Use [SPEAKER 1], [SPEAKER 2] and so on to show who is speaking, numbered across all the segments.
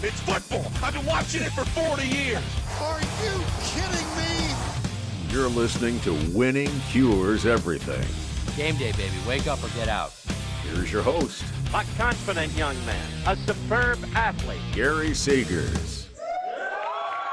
[SPEAKER 1] It's football. I've been watching it for 40 years.
[SPEAKER 2] Are you kidding me?
[SPEAKER 3] You're listening to Winning Cures Everything.
[SPEAKER 4] Game day, baby. Wake up or get out.
[SPEAKER 3] Here's your host,
[SPEAKER 5] a confident young man, a superb athlete,
[SPEAKER 3] Gary Segars.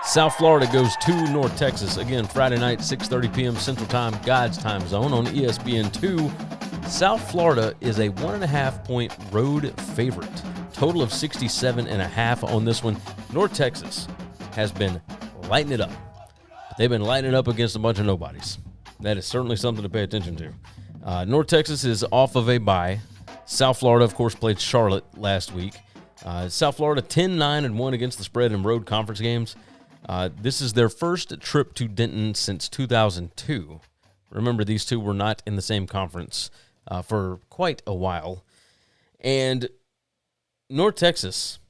[SPEAKER 6] South Florida goes to North Texas. Again, Friday night, 6:30 p.m. Central Time, God's time zone on ESPN2. South Florida is a 1.5-point road favorite. Total of 67.5 on this one. North Texas has been lighting it up. They've been lighting it up against a bunch of nobodies. That is certainly something to pay attention to. North Texas is off of a bye. South Florida, of course, played Charlotte last week. South Florida 10-9-1 against the spread in road conference games. This is their first trip to Denton since 2002. Remember, these two were not in the same conference for quite a while. And North Texas,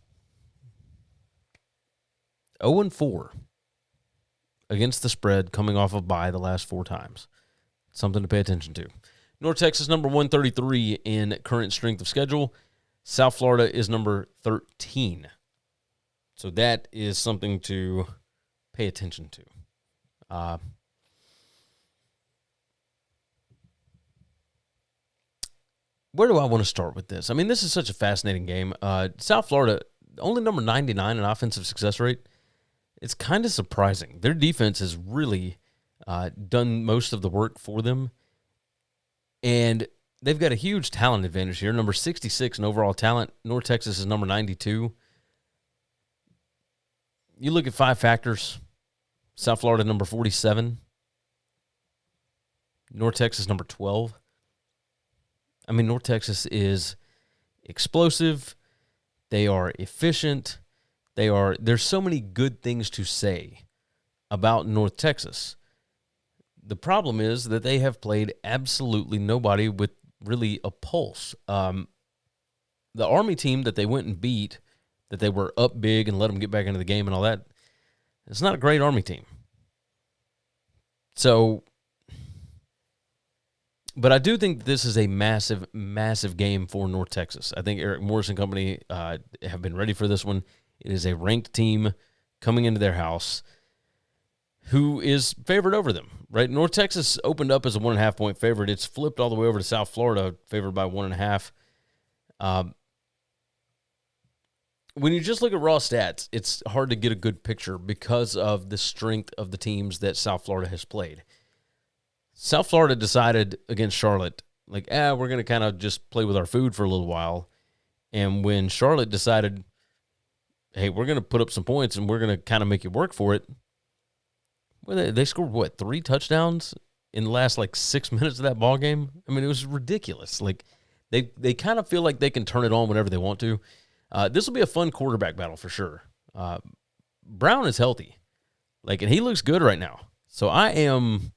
[SPEAKER 6] 0-4 against the spread coming off of bye the last 4 times. Something to pay attention to. North Texas, number 133 in current strength of schedule. South Florida is number 13. So that is something to pay attention to. Where do I want to start with this? I mean, this is such a fascinating game. South Florida, only number 99 in offensive success rate. It's kind of surprising. Their defense has really done most of the work for them. And they've got a huge talent advantage here. Number 66 in overall talent. North Texas is number 92. You look at 5 factors. South Florida, number 47. North Texas, number 12. I mean, North Texas is explosive. They are efficient. There's so many good things to say about North Texas. The problem is that they have played absolutely nobody with really a pulse. The Army team that they went and beat, that they were up big and let them get back into the game and all that, it's not a great Army team. So, but I do think this is a massive, massive game for North Texas. I think Eric Morris and company have been ready for this one. It is a ranked team coming into their house who is favored over them, right? North Texas opened up as a 1.5-point favorite. It's flipped all the way over to South Florida, favored by 1.5. When you just look at raw stats, it's hard to get a good picture because of the strength of the teams that South Florida has played. South Florida decided against Charlotte, like, we're going to kind of just play with our food for a little while. And when Charlotte decided, hey, we're going to put up some points and we're going to kind of make you work for it, well, they scored, 3 touchdowns in the last, 6 minutes of that ball game? I mean, it was ridiculous. They kind of feel like they can turn it on whenever they want to. This will be a fun quarterback battle for sure. Brown is healthy, and he looks good right now. So I'm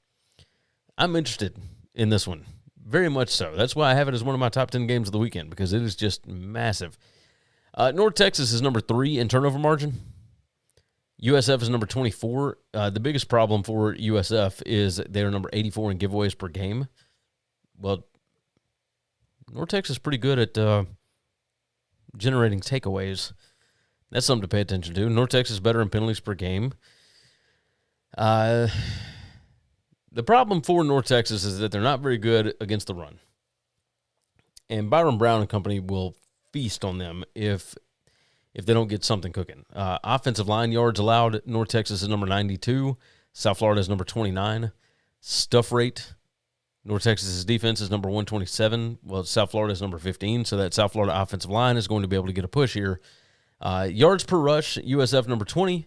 [SPEAKER 6] interested in this one, very much so. That's why I have it as one of my top 10 games of the weekend, because it is just massive. North Texas is number 3 in turnover margin. USF is number 24. The biggest problem for USF is they're number 84 in giveaways per game. Well, North Texas is pretty good at generating takeaways. That's something to pay attention to. North Texas is better in penalties per game. The problem for North Texas is that they're not very good against the run. And Byron Brown and company will feast on them if they don't get something cooking. Offensive line yards allowed, North Texas is number 92. South Florida is number 29. Stuff rate, North Texas's defense is number 127. Well, South Florida is number 15, so that South Florida offensive line is going to be able to get a push here. Yards per rush, USF number 20.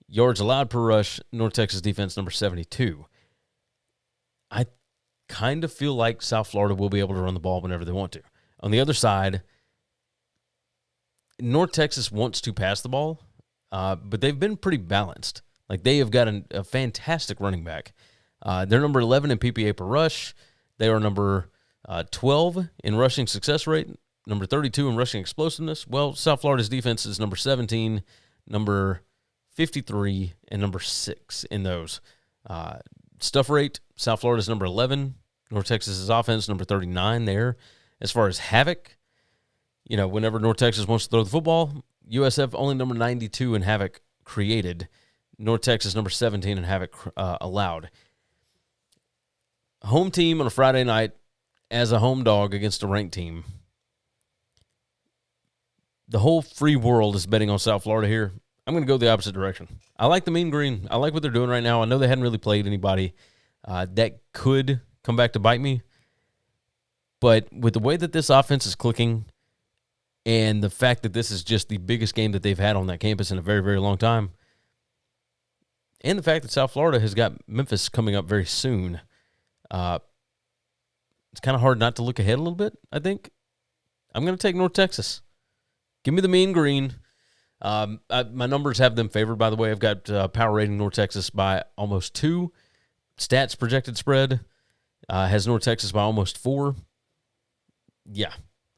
[SPEAKER 6] Yards allowed per rush, North Texas defense number 72. I kind of feel like South Florida will be able to run the ball whenever they want to. On the other side, North Texas wants to pass the ball, but they've been pretty balanced. They have got a fantastic running back. They're number 11 in PPA per rush. They are number 12 in rushing success rate, number 32 in rushing explosiveness. Well, South Florida's defense is number 17, number 53, and number 6 in those. Stuff rate, South Florida's number 11. North Texas's offense, number 39 there. As far as havoc, whenever North Texas wants to throw the football, USF only number 92 in havoc created. North Texas number 17 in havoc allowed. Home team on a Friday night as a home dog against a ranked team. The whole free world is betting on South Florida here. I'm going to go the opposite direction. I like the Mean Green. I like what they're doing right now. I know they hadn't really played anybody that could come back to bite me. But with the way that this offense is clicking and the fact that this is just the biggest game that they've had on that campus in a very, very long time, and the fact that South Florida has got Memphis coming up very soon, it's kind of hard not to look ahead a little bit, I think. I'm going to take North Texas. Give me the Mean Green. My numbers have them favored, by the way. I've got power rating North Texas by almost 2. Stats projected spread has North Texas by almost 4. Yeah,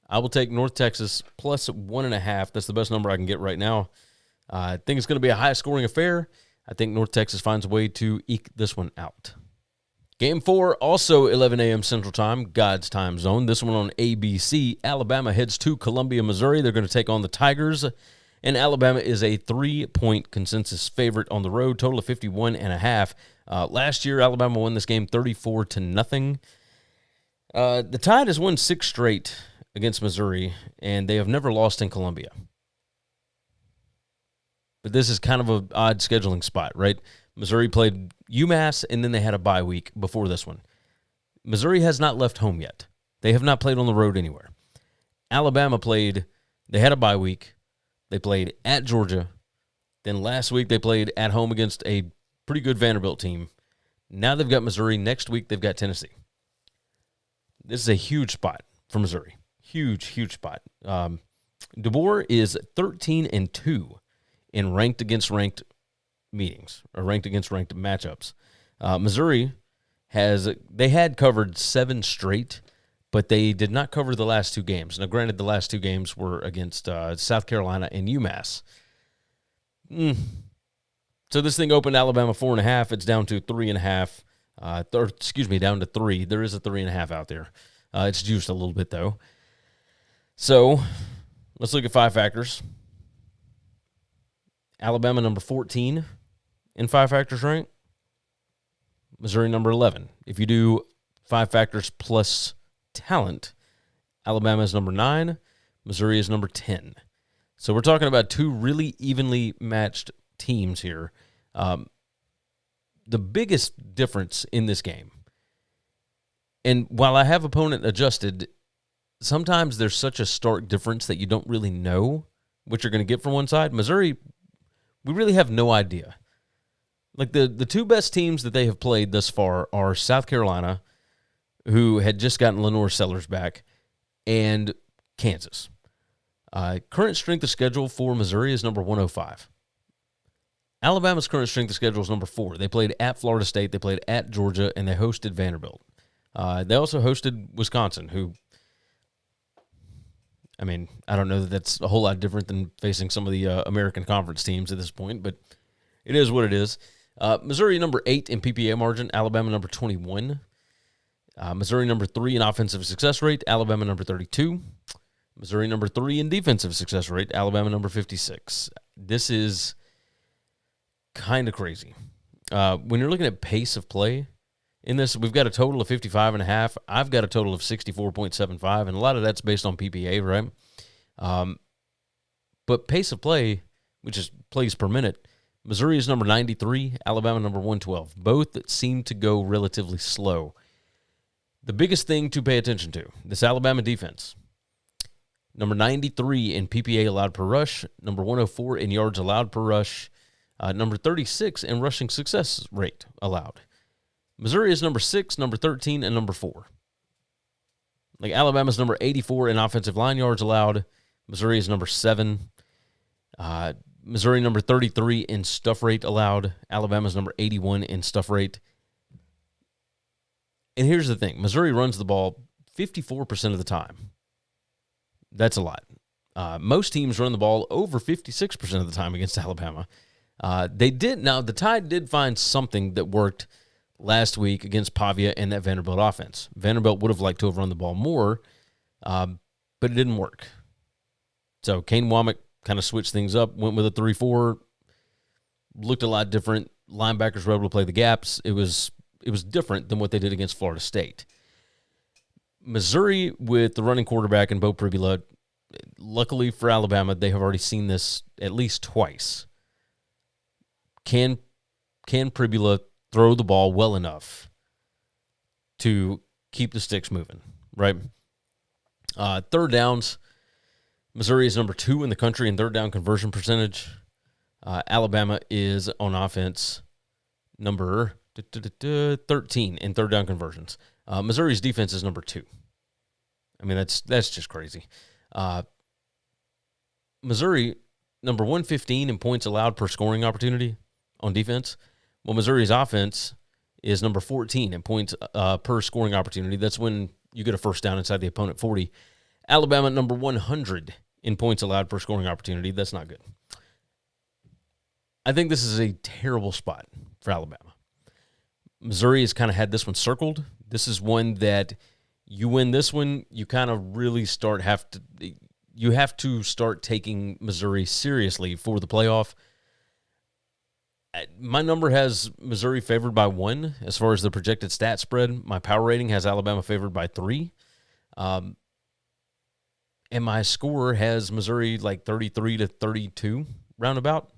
[SPEAKER 6] I will take North Texas plus 1.5. That's the best number I can get right now. I think it's going to be a high-scoring affair. I think North Texas finds a way to eke this one out. Game 4, also 11 a.m. Central Time, God's time zone. This one on ABC. Alabama heads to Columbia, Missouri. They're going to take on the Tigers, and Alabama is a 3-point consensus favorite on the road, total of 51.5. Last year, Alabama won this game 34-0. The Tide has won 6 straight against Missouri, and they have never lost in Columbia. But this is kind of an odd scheduling spot, right? Missouri played UMass, and then they had a bye week before this one. Missouri has not left home yet. They have not played on the road anywhere. Alabama they had a bye week. They played at Georgia. Then last week they played at home against a pretty good Vanderbilt team. Now they've got Missouri. Next week they've got Tennessee. This is a huge spot for Missouri. Huge, huge spot. DeBoer is 13-2 in ranked against ranked meetings, or ranked against ranked matchups. Missouri had covered 7 straight, but they did not cover the last 2 games. Now, granted, the last 2 games were against South Carolina and UMass. So this thing opened Alabama 4.5. It's down to 3.5. Down to 3. There is a 3.5 out there. It's juiced a little bit, though. So let's look at 5 factors. Alabama number 14 in 5 factors rank. Missouri number 11. If you do 5 factors plus talent, Alabama is number 9. Missouri is number 10. So we're talking about 2 really evenly matched teams here. The biggest difference in this game, and while I have opponent adjusted, sometimes there's such a stark difference that you don't really know what you're going to get from one side. Missouri, we really have no idea. Like the 2 best teams that they have played thus far are South Carolina, who had just gotten Lenore Sellers back, and Kansas. Current strength of schedule for Missouri is number 105. Alabama's current strength of schedule is number 4. They played at Florida State, they played at Georgia, and they hosted Vanderbilt. They also hosted Wisconsin, who, I mean, I don't know that that's a whole lot different than facing some of the American Conference teams at this point, but it is what it is. Missouri number 8 in PPA margin, Alabama number 21. Missouri number 3 in offensive success rate, Alabama number 32. Missouri number 3 in defensive success rate, Alabama number 56. This is kind of crazy. When you're looking at pace of play in this, we've got a total of 55.5. I've got a total of 64.75, and a lot of that's based on PPA, right? But pace of play, which is plays per minute, Missouri is number 93, Alabama number 112. Both seem to go relatively slow. The biggest thing to pay attention to, this Alabama defense, number 93 in PPA allowed per rush, number 104 in yards allowed per rush, number 36 in rushing success rate allowed. Missouri is number 6, number 13, and number 4. Like Alabama's number 84 in offensive line yards allowed. Missouri is number 7. Missouri number 33 in stuff rate allowed. Alabama's number 81 in stuff rate. And here's the thing. Missouri runs the ball 54% of the time. That's a lot. Most teams run the ball over 56% of the time against Alabama. The Tide did find something that worked last week against Pavia and that Vanderbilt offense. Vanderbilt would have liked to have run the ball more, but it didn't work. So Kane Womack kind of switched things up, went with a 3-4, looked a lot different. Linebackers were able to play the gaps. It was different than what they did against Florida State. Missouri, with the running quarterback and Bo Pribula, luckily for Alabama, they have already seen this at least twice. Can Pribula throw the ball well enough to keep the sticks moving, right? Third downs, Missouri is number 2 in the country in third down conversion percentage. Alabama is on offense number 13 in third down conversions. Missouri's defense is number 2. I mean, that's just crazy. Missouri, number 115 in points allowed per scoring opportunity on defense. Well, Missouri's offense is number 14 in points per scoring opportunity. That's when you get a first down inside the opponent 40. Alabama, number 100 in points allowed per scoring opportunity. That's not good. I think this is a terrible spot for Alabama. Missouri has kind of had this one circled. This is one that you win this one, you kind of really you have to start taking Missouri seriously for the playoff. My number has Missouri favored by 1 as far as the projected stat spread. My power rating has Alabama favored by 3. And my score has Missouri like 33-32 roundabout.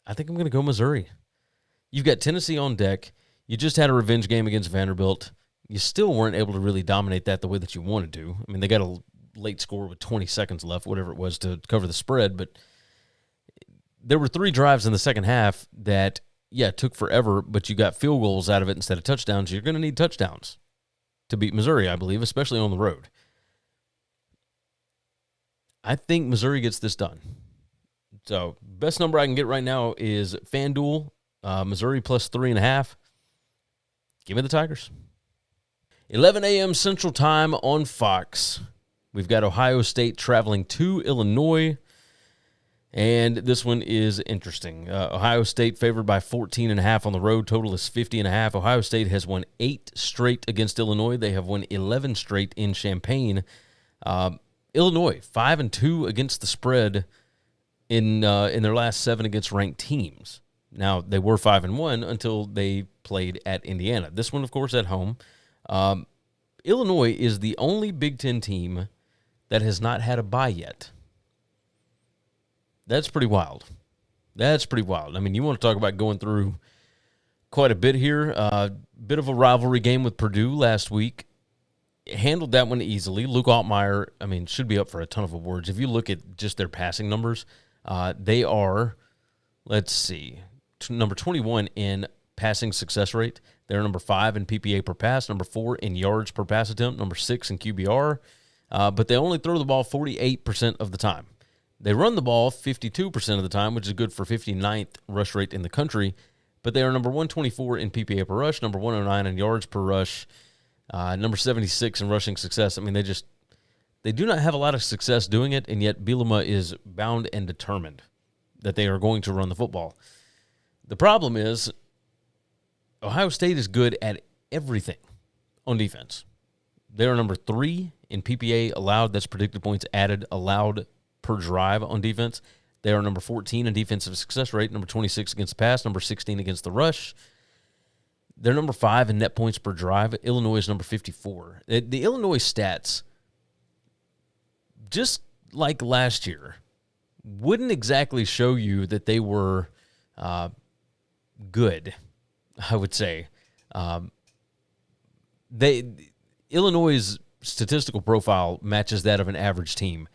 [SPEAKER 6] I think I'm going to go Missouri. You've got Tennessee on deck. You just had a revenge game against Vanderbilt. You still weren't able to really dominate that the way that you wanted to. I mean, they got a late score with 20 seconds left, whatever it was, to cover the spread. But there were 3 drives in the second half that, it took forever, but you got field goals out of it instead of touchdowns. You're going to need touchdowns to beat Missouri, I believe, especially on the road. I think Missouri gets this done. So, best number I can get right now is FanDuel, Missouri plus 3.5. Give me the Tigers. 11 a.m. Central Time on Fox. We've got Ohio State traveling to Illinois, and this one is interesting. Ohio State favored by 14.5 on the road. Total is 50.5. Ohio State has won 8 straight against Illinois. They have won 11 straight in Champaign. Illinois 5-2 against the spread in their last 7 against ranked teams. Now, they were 5-1 until they played at Indiana. This one, of course, at home. Illinois is the only Big Ten team that has not had a bye yet. That's pretty wild. I mean, you want to talk about going through quite a bit here. Bit of a rivalry game with Purdue last week. Handled that one easily. Luke Altmaier, I mean, should be up for a ton of awards. If you look at just their passing numbers, they are, let's see, number 21 in passing success rate. They're number 5 in PPA per pass, number 4 in yards per pass attempt, number 6 in QBR. But they only throw the ball 48% of the time. They run the ball 52% of the time, which is good for 59th rush rate in the country. But they are number 124 in PPA per rush, number 109 in yards per rush, number 76 in rushing success. I mean, they do not have a lot of success doing it, and yet Bielema is bound and determined that they are going to run the football. The problem is Ohio State is good at everything on defense. They are number 3 in PPA allowed, that's predicted points added, allowed per drive on defense. They are number 14 in defensive success rate, number 26 against the pass, number 16 against the rush. They're number 5 in net points per drive. Illinois is number 54. The Illinois stats, just like last year, wouldn't exactly show you that they were good, I would say. Illinois' statistical profile matches that of an average team.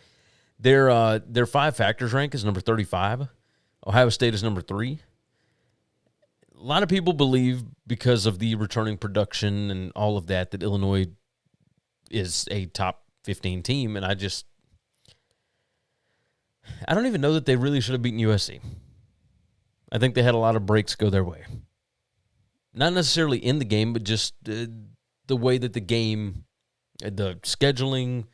[SPEAKER 6] Their 5 factors rank is number 35. Ohio State is number 3. A lot of people believe, because of the returning production and all of that, that Illinois is a top 15 team, and I don't even know that they really should have beaten USC. I think they had a lot of breaks go their way. Not necessarily in the game, but just the way that the game, the scheduling,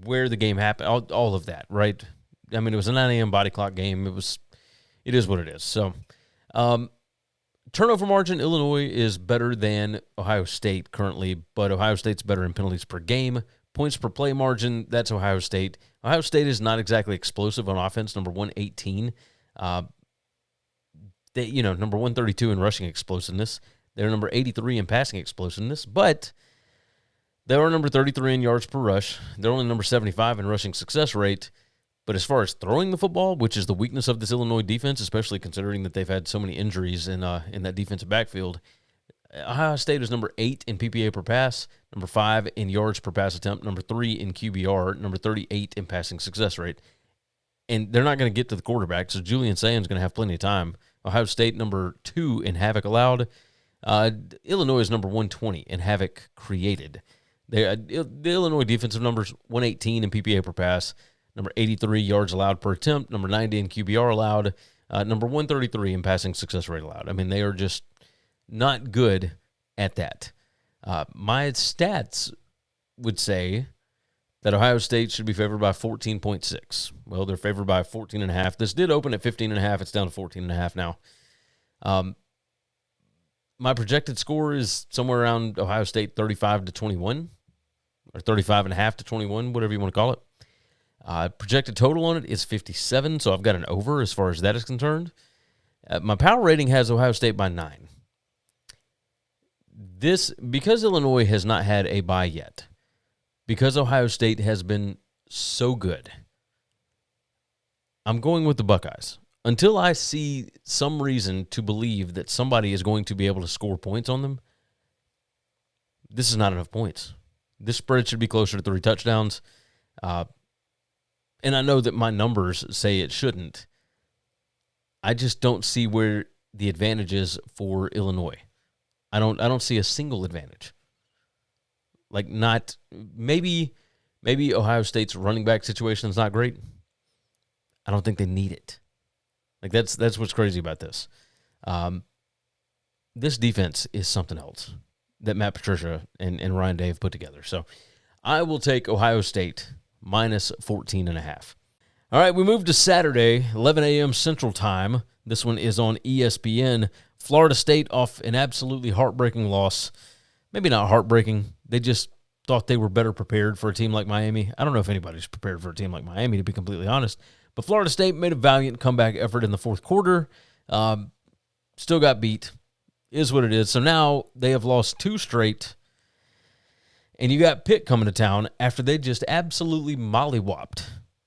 [SPEAKER 6] where the game happened, all of that, right? I mean, it was a 9 a.m. body clock game. It is what it is. So, turnover margin, Illinois is better than Ohio State currently, but Ohio State's better in penalties per game. Points per play margin, that's Ohio State. Ohio State is not exactly explosive on offense, number 118. Number 132 in rushing explosiveness. They're number 83 in passing explosiveness, but they are number 33 in yards per rush. They're only number 75 in rushing success rate. But as far as throwing the football, which is the weakness of this Illinois defense, especially considering that they've had so many injuries in that defensive backfield, Ohio State is number 8 in PPA per pass, number 5 in yards per pass attempt, number 3 in QBR, number 38 in passing success rate. And they're not going to get to the quarterback, so Julian Samm's going to have plenty of time. Ohio State, number 2 in havoc allowed. Illinois is number 120 in havoc created. The Illinois defensive numbers, 118 in PPA per pass, number 83 yards allowed per attempt, number 90 in QBR allowed, number 133 in passing success rate allowed. I mean, they are just not good at that. My stats would say that Ohio State should be favored by 14.6. Well, they're favored by 14.5. This did open at 15.5. It's down to 14.5 now. My projected score is somewhere around Ohio State 35-21 or 35.5-21, whatever you want to call it. Projected total on it is 57, so I've got an over as far as that is concerned. My power rating has Ohio State by 9. Because Illinois has not had a bye yet, because Ohio State has been so good, I'm going with the Buckeyes. Until I see some reason to believe that somebody is going to be able to score points on them, this is not enough points. This spread should be closer to 3 touchdowns. And I know that my numbers say it shouldn't. I just don't see where the advantage is for Illinois. I don't see a single advantage. Like, not maybe Ohio State's running back situation is not great. I don't think they need it. Like, that's what's crazy about this. This defense is something else that Matt Patricia and Ryan Day have put together. So I will take Ohio State minus 14.5. All right, we move to Saturday, 11 a.m. Central Time. This one is on ESPN. Florida State off an absolutely heartbreaking loss. Maybe not heartbreaking. They just thought they were better prepared for a team like Miami. I don't know if anybody's prepared for a team like Miami, to be completely honest. But Florida State made a valiant comeback effort in the fourth quarter. Still got beat. Is what it is. So now they have lost 2 straight. And you got Pitt coming to town after they just absolutely mollywopped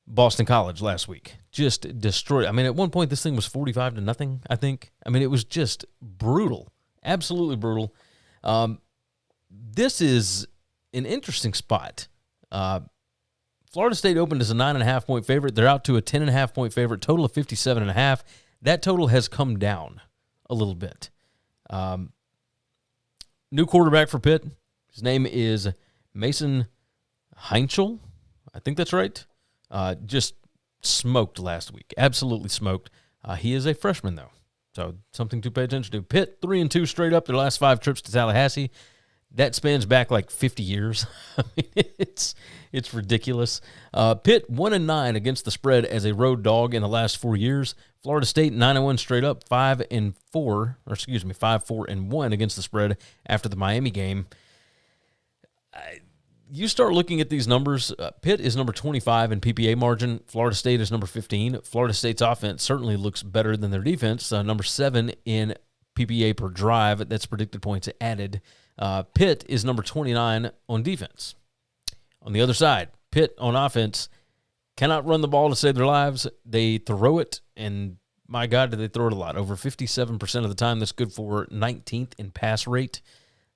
[SPEAKER 6] Boston College last week. Just destroyed. I mean, at one point, this thing was 45-0, I think. I mean, it was just brutal. Absolutely brutal. This is an interesting spot. Florida State opened as a 9.5-point favorite. They're out to a 10.5-point favorite, total of 57.5. That total has come down a little bit. New quarterback for Pitt. His name is Mason Heinchel. I think that's right. Just smoked last week. Absolutely smoked. He is a freshman, though, so something to pay attention to. Pitt 3-2 straight up their last 5 trips to Tallahassee. That spans back like 50 years. I mean, it's ridiculous. Pitt 1-9 against the spread as a road dog in the last 4 years. Florida State 9-1 straight up, 5-4-1 against the spread after the Miami game. You start looking at these numbers. Pitt is number 25 in PPA margin. Florida State is number 15. Florida State's offense certainly looks better than their defense. Number 7 in PPA per drive. That's predicted points added. Pitt is number 29 on defense. On the other side, Pitt on offense cannot run the ball to save their lives. They throw it, and my God, do they throw it a lot. Over 57% of the time. That's good for 19th in pass rate.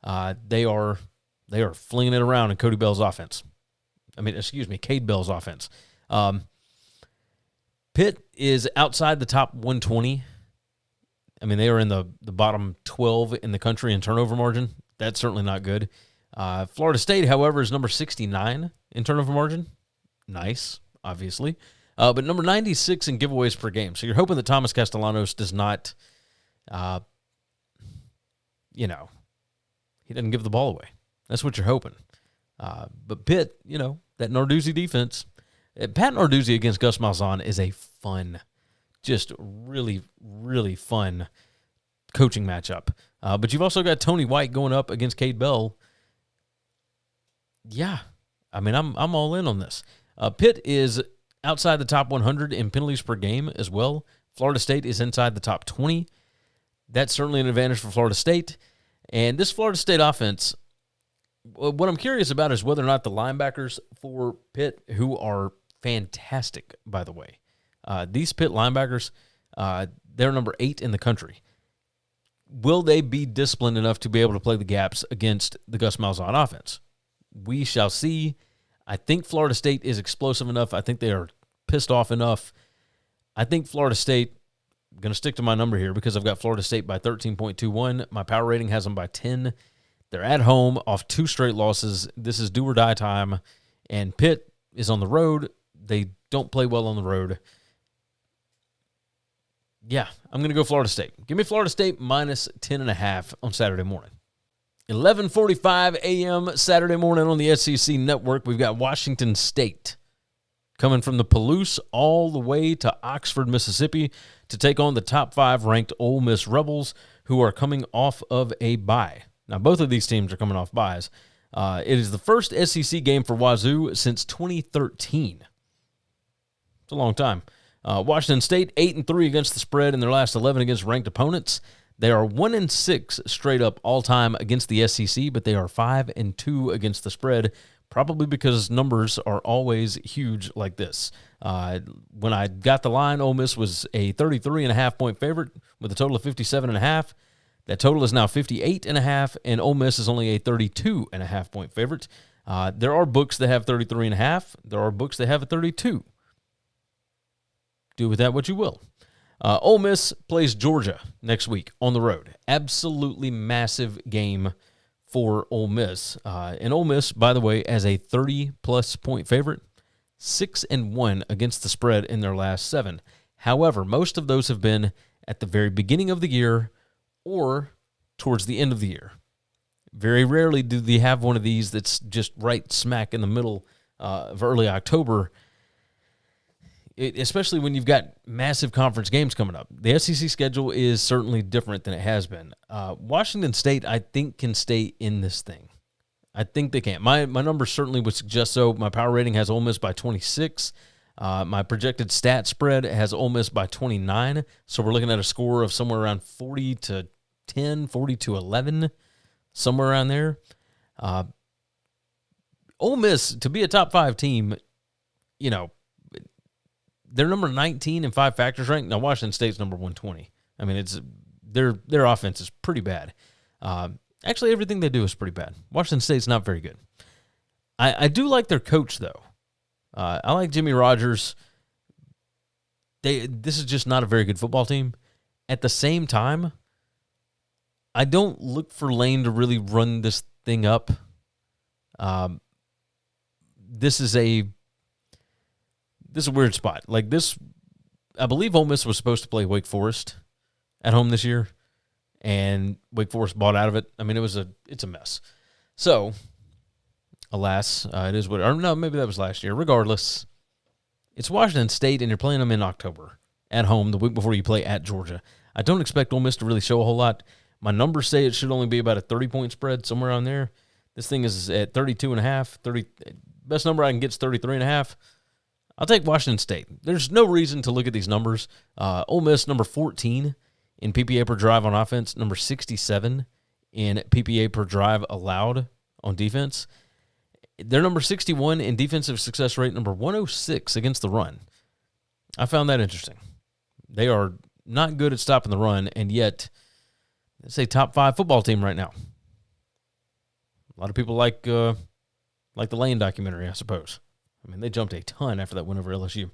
[SPEAKER 6] They are flinging it around in Cade Bell's offense. Pitt is outside the top 120. I mean, they are in the bottom 12 in the country in turnover margin. That's certainly not good. Florida State, however, is number 69 in turnover margin. Nice, obviously. But number 96 in giveaways per game. So you're hoping that Thomas Castellanos does not, he doesn't give the ball away. That's what you're hoping. But Pitt, that Narduzzi defense, Pat Narduzzi against Gus Malzahn is a fun, just really, really fun coaching matchup. But you've also got Tony White going up against Cade Bell. Yeah, I mean, I'm all in on this. Pitt is outside the top 100 in penalties per game as well. Florida State is inside the top 20. That's certainly an advantage for Florida State. And this Florida State offense, what I'm curious about is whether or not the linebackers for Pitt, who are fantastic, by the way. These Pitt linebackers, they're number 8 in the country. Will they be disciplined enough to be able to play the gaps against the Gus Malzahn offense? We shall see. I think Florida State is explosive enough. I think they are pissed off enough. I think Florida State, I'm going to stick to my number here because I've got Florida State by 13.21. My power rating has them by 10. They're at home off 2 straight losses. This is do or die time. And Pitt is on the road. They don't play well on the road. Yeah, I'm going to go Florida State. Give me Florida State minus 10.5 on Saturday morning. 11:45 a.m. Saturday morning on the SEC Network. We've got Washington State coming from the Palouse all the way to Oxford, Mississippi to take on the top 5 ranked Ole Miss Rebels, who are coming off of a bye. Now, both of these teams are coming off byes. It is the first SEC game for Wazoo since 2013. It's a long time. Washington State, 8-3 against the spread in their last 11 against ranked opponents. They are 1-6 straight up all-time against the SEC, but they are 5-2 against the spread, probably because numbers are always huge like this. When I got the line, Ole Miss was a 33.5-point favorite with a total of 57.5. That total is now 58.5, and Ole Miss is only a 32.5-point favorite. There are books that have 33.5. There are books that have a 32. Do with that what you will. Ole Miss plays Georgia next week on the road. Absolutely massive game for Ole Miss. And Ole Miss, by the way, as a 30-plus point favorite, 6-1 against the spread in their last 7. However, most of those have been at the very beginning of the year or towards the end of the year. Very rarely do they have one of these that's just right smack in the middle of early October, especially when you've got massive conference games coming up. The SEC schedule is certainly different than it has been. Washington State, I think, can stay in this thing. I think they can. My numbers certainly would suggest so. My power rating has Ole Miss by 26. My projected stat spread has Ole Miss by 29. So we're looking at a score of somewhere around 40-10, 40-11, somewhere around there. Ole Miss, to be a top 5 team, you know, they're number 19 in 5 factors ranked. Now, Washington State's number 120. I mean, it's their offense is pretty bad. Actually, everything they do is pretty bad. Washington State's not very good. I do like their coach, though. I like Jimmy Rogers. This is just not a very good football team. At the same time, I don't look for Lane to really run this thing up. This is a weird spot. Like this, I believe Ole Miss was supposed to play Wake Forest at home this year, and Wake Forest bought out of it. I mean, it's a mess. So, alas, it is what. Or no, maybe that was last year. Regardless, it's Washington State, and you're playing them in October at home the week before you play at Georgia. I don't expect Ole Miss to really show a whole lot. My numbers say it should only be about a 30-point spread, somewhere around there. This thing is at 32.5. Best number I can get is 33.5. I'll take Washington State. There's no reason to look at these numbers. Ole Miss, number 14 in PPA per drive on offense, number 67 in PPA per drive allowed on defense. They're number 61 in defensive success rate, number 106 against the run. I found that interesting. They are not good at stopping the run, and yet it's a top 5 football team right now. A lot of people like the Lane documentary, I suppose. I mean, they jumped a ton after that win over LSU.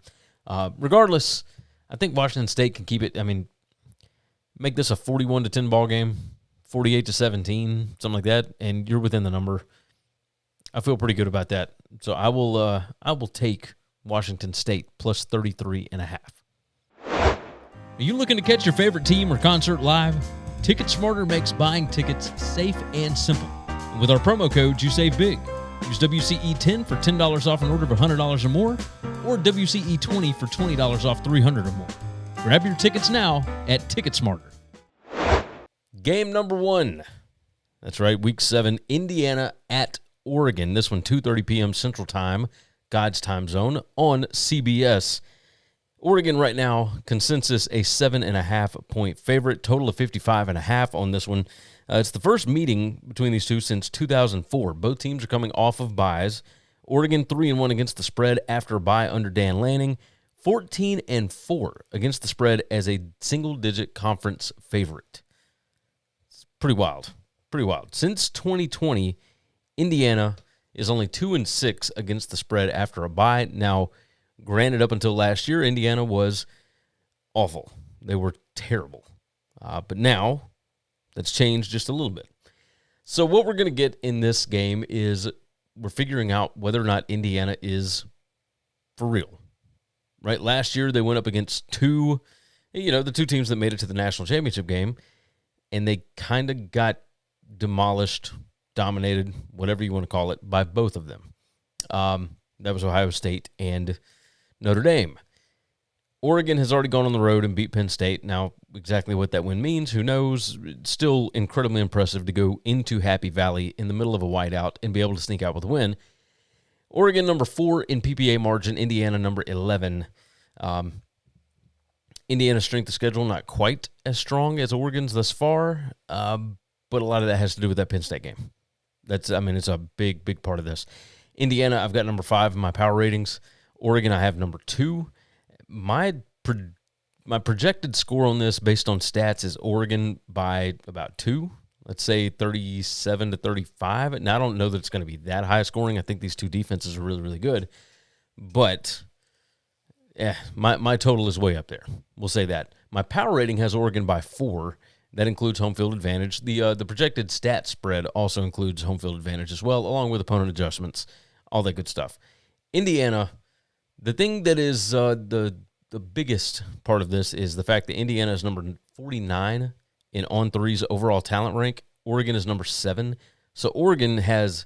[SPEAKER 6] Regardless, I think Washington State can keep it. I mean, make this a 41-10 ball game, 48-17, something like that, and you're within the number. I feel pretty good about that. So I will take Washington State plus 33.5. Are you looking to catch your favorite team or concert live? TicketSmarter makes buying tickets safe and simple. And with our promo codes, you save big. Use WCE10 for $10 off an order of $100 or more, or WCE20 for $20 off $300 or more. Grab your tickets now at TicketSmarter. Game number 1. That's right, Week 7, Indiana at Oregon. This one, 2:30 p.m. Central Time. God's time zone on CBS. Oregon right now, consensus a 7.5-point favorite, total of 55.5 on this one. It's the first meeting between these two since 2004. Both teams are coming off of byes. Oregon 3-1 against the spread after a bye under Dan Lanning, 14-4 against the spread as a single-digit conference favorite. It's pretty wild. Pretty wild. Since 2020, Indiana is only 2-6 against the spread after a bye. Now, granted, up until last year, Indiana was awful. They were terrible. But now, that's changed just a little bit. So what we're going to get in this game is we're figuring out whether or not Indiana is for real. Right? Last year, they went up against the two teams that made it to the national championship game, and they kind of got demolished, dominated, whatever you want to call it, by both of them. That was Ohio State and Notre Dame. Oregon has already gone on the road and beat Penn State. Now, exactly what that win means, who knows? It's still incredibly impressive to go into Happy Valley in the middle of a whiteout and be able to sneak out with a win. Oregon number 4 in PPA margin, Indiana number 11. Indiana's strength of schedule not quite as strong as Oregon's thus far, but a lot of that has to do with that Penn State game. It's a big, big part of this. Indiana, I've got number 5 in my power ratings. Oregon, I have number 2. My projected score on this, based on stats, is Oregon by about 2. Let's say 37-35. Now, I don't know that it's going to be that high scoring. I think these two defenses are really, really good. But, my total is way up there. We'll say that. My power rating has Oregon by 4. That includes home field advantage. The projected stat spread also includes home field advantage as well, along with opponent adjustments, all that good stuff. Indiana, the thing that is the biggest part of this is the fact that Indiana is number 49 in On3's overall talent rank. Oregon is number 7. So Oregon has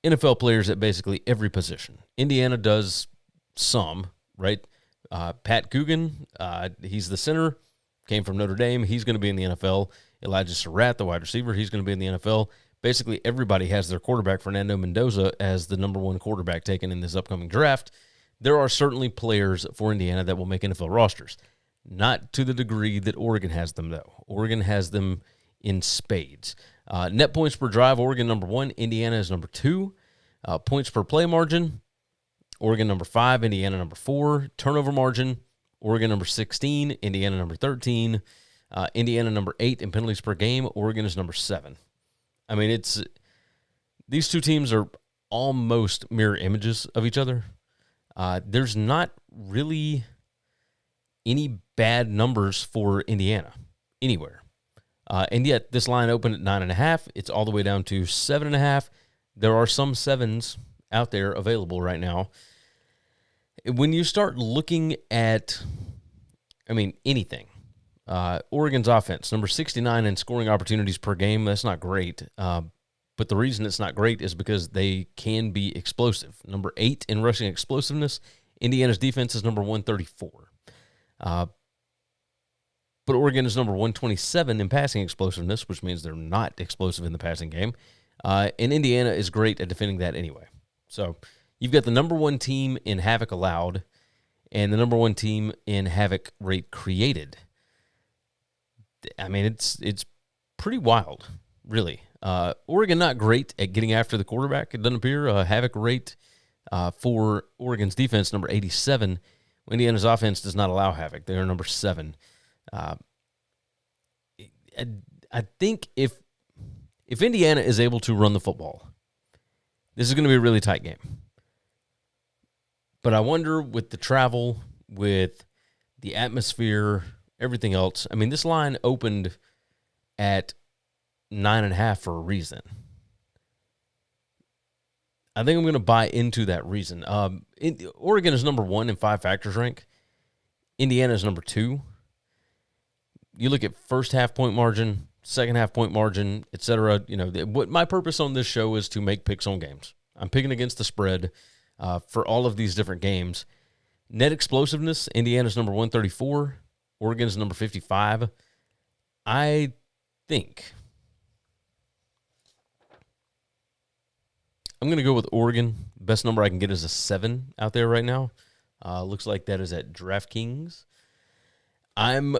[SPEAKER 6] NFL players at basically every position. Indiana does some, right? Pat Coogan, he's the center, came from Notre Dame. He's going to be in the NFL. Elijah Surratt, the wide receiver, he's going to be in the NFL. Basically, everybody has their quarterback, Fernando Mendoza, as the number 1 quarterback taken in this upcoming draft. There are certainly players for Indiana that will make NFL rosters. Not to the degree that Oregon has them, though. Oregon has them in spades. Net points per drive, Oregon number 1, Indiana is number 2. Points per play margin, Oregon number 5, Indiana number 4. Turnover margin, Oregon number 16, Indiana number 13. Indiana number 8 in penalties per game, Oregon is number 7. I mean, these two teams are almost mirror images of each other. There's not really any bad numbers for Indiana anywhere. And yet this line opened at 9.5. It's all the way down to 7.5. There are some 7s out there available right now. When you start looking at, anything, Oregon's offense, number 69 in scoring opportunities per game, that's not great. But the reason it's not great is because they can be explosive. Number 8 in rushing explosiveness. Indiana's defense is number 134. But Oregon is number 127 in passing explosiveness, which means they're not explosive in the passing game. And Indiana is great at defending that anyway. So you've got the number 1 team in havoc allowed and the number 1 team in havoc rate created. I mean, it's pretty wild, really. Oregon not great at getting after the quarterback, it doesn't appear. Havoc rate for Oregon's defense, number 87. Indiana's offense does not allow havoc. They are number 7. I think if Indiana is able to run the football, this is going to be a really tight game. But I wonder, with the travel, with the atmosphere, everything else, this line opened at 9.5 for a reason. I think I'm going to buy into that reason. Oregon is number 1 in 5 factors rank. Indiana is number 2. You look at first half point margin, second half point margin, etc. What my purpose on this show is to make picks on games. I'm picking against the spread for all of these different games. Net explosiveness, Indiana's number 134. Oregon's number 55. I think I'm going to go with Oregon. Best number I can get is a 7 out there right now. Looks like that is at DraftKings. I'm